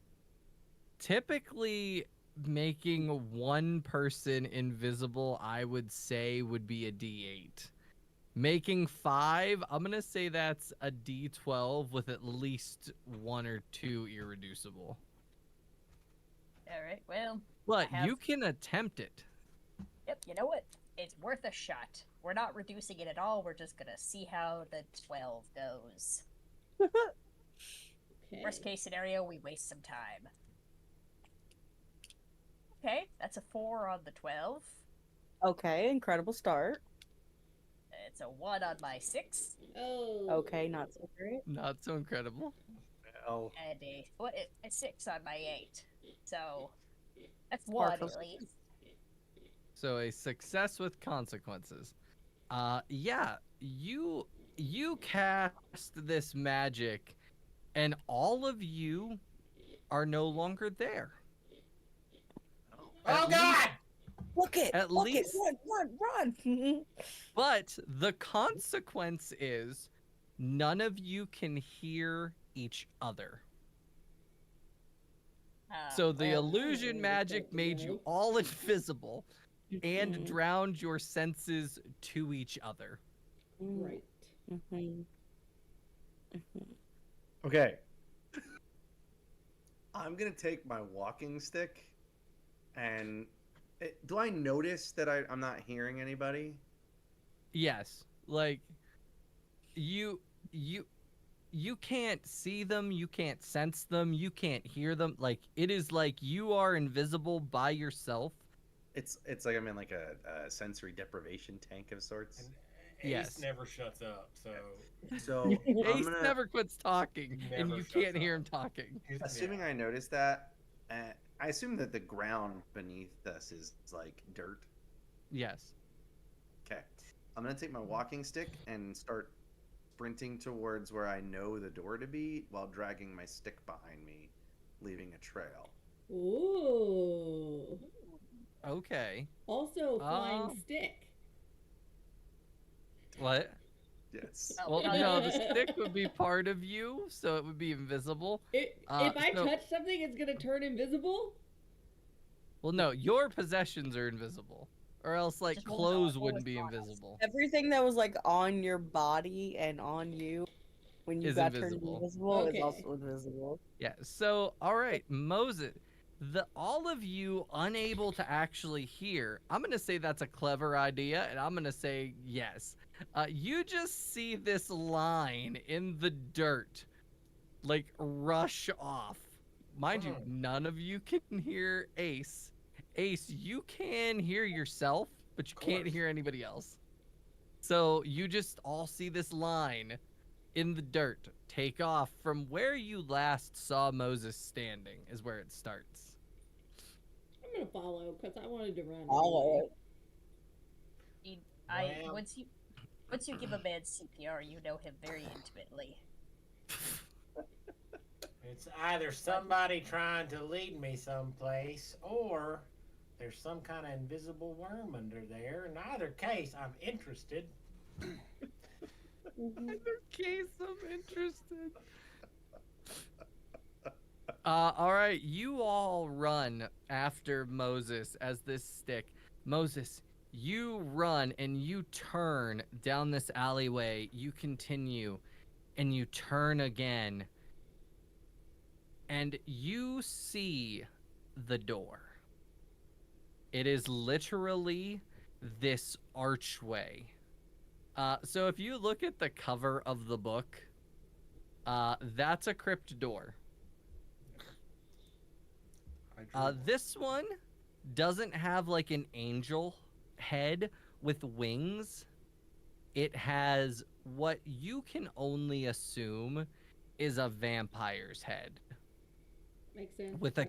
Typically, making one person invisible, I would say, would be a D8. Making 5, I'm gonna say that's a D12 with at least 1 or 2 irreducible. Alright, well, But I have- you can attempt it. yep, you know what? It's worth a shot. We're not reducing it at all, we're just gonna see how the 12 goes. Okay. Worst case scenario, we waste some time. Okay, that's a 4 on the 12. Okay, incredible start. It's a 1 on my 6. Oh. Okay, not so great. Not so incredible. Well, And a 6 on my 8. So, that's 1 Sparkles. at least. So a success with consequences. Yeah, you cast this magic, and all of you are no longer there. Oh God! Book it! At book least- it! Run! But the consequence is none of you can hear each other. So the well, illusion oh, magic good to made you know. all invisible and Mhm. drowned your senses to each other. Right. Mhm. okay. I'm gonna take my walking stick, and do I notice that I'm not hearing anybody? Yes, like you can't see them, you can't sense them, you can't hear them. Like it is like you are invisible by yourself. It's like I'm in like a sensory deprivation tank of sorts. And Yes. Ace never shuts up, so So I'm Ace gonna, never quits talking, and Never you shuts can't hear up. him talking. assuming I notice that, I assume that the ground beneath us is like dirt. Yes. Okay. I'm gonna take my walking stick and start sprinting towards where I know the door to be while dragging my stick behind me, leaving a trail. Ooh. Okay. Also, flying Um, stick. What? Yes. Oh, Well, no, the stick would be part of you, so it would be invisible. If Uh, I so- touch something, it's gonna turn invisible. Well, no, your possessions are invisible, or else like Just hold clothes on, wouldn't always be on us. invisible. Everything that was like on your body and on you when you Is got invisible. turned invisible Okay. is also invisible. Yeah. So, all right, Moses, all of you unable to actually hear. I'm gonna say that's a clever idea, and I'm gonna say yes. You just see this line in the dirt, like rush off. Mind you, Oh. none of you can hear Ace. Ace, you can hear yourself, but you can't course. hear anybody else. So you just all see this line in the dirt take off from where you last saw Moses standing is where it starts. gonna follow because I wanted to run. Follow anyway. it. Well. Once you give a man CPR, you know him very intimately. It's either somebody trying to lead me someplace, or there's some kind of invisible worm under there. In either case, I'm interested. Either case, I'm interested. All right, you all run after Moses as this stick. Moses, you run and you turn down this alleyway. You continue and you turn again. And you see the door. It is literally this archway. So if you look at the cover of the book, that's a crypt door. This one doesn't have like an angel head with wings. It has what you can only assume is a vampire's head. Makes sense. With a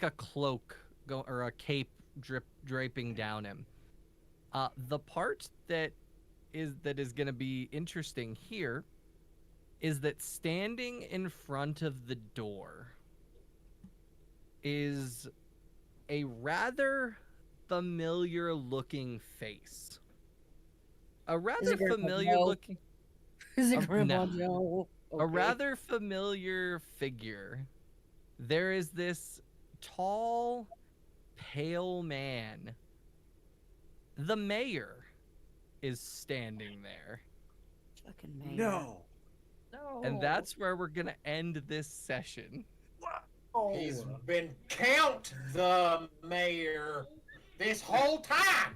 a cloak or a cape draping down him. The part that is going to be interesting here is that standing in front of the door is a rather familiar looking face. A rather familiar looking Is it Grandpa no. Joe? A Okay. rather familiar figure. There is this tall, pale man. The mayor is standing there. Fucking man. No. No. And that's where we're going to end this session. He's been count the mayor this whole time.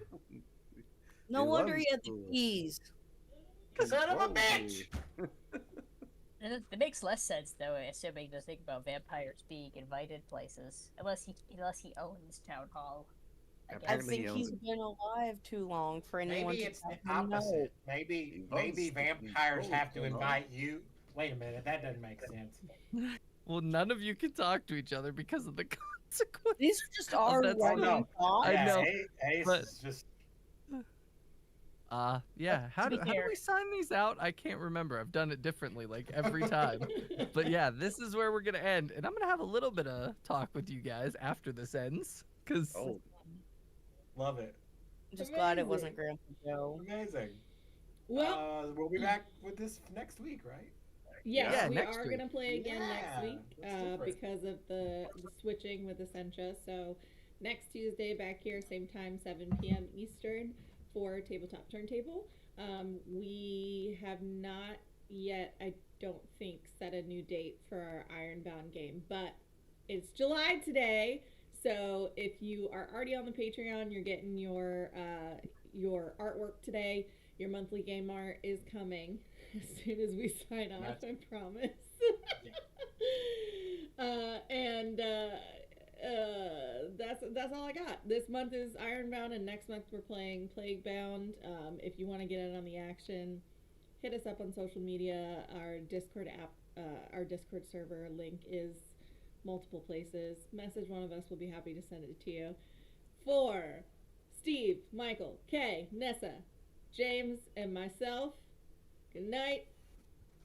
No He wonder loves he had the food. keys. Son of a bitch. And it makes less sense though, assuming to think about vampires being invited places, unless he owns town hall. I I Apparently think he he's owns been alive too long for anyone Maybe to it's the have him know. opposite. Maybe He vampires owns have to food. invite you. Wait a minute, that doesn't make sense. Well, none of you can talk to each other because of the consequences. These are just our that's random no. thoughts. I Yeah, know, Ace but- is just Yeah. How To do be we fair- sign these out? I can't remember. I've done it differently, like every time. But yeah, this is where we're gonna end, and I'm gonna have a little bit of talk with you guys after this ends, because Oh, love it. I'm just glad it wasn't Amazing. Grandpa Joe. Amazing. Well, We'll be back with this next week, right? yes, Yeah, we next are week. gonna play again next Yeah, week that's different. because of the switching with Essentia. So next Tuesday back here, same time, 7 p.m. Eastern for Tabletop Turntable. We have not yet, I don't think, set a new date for our Ironbound game, but it's July today. So if you are already on the Patreon, you're getting your artwork today. Your monthly game art is coming as soon as we sign off. I promise. That's all I got. This month is Ironbound, and next month we're playing Plaguebound. If you want to get in on the action, hit us up on social media. Our Discord app, our Discord server link is multiple places. Message one of us. We'll be happy to send it to you. For Steve, Michael, Kay, Neassa, James, and myself, good night.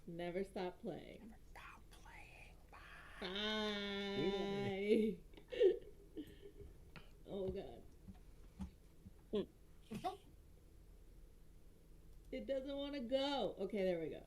Never stop playing. Stop playing. Bye. Oh God. It doesn't want to go. Okay, there we go.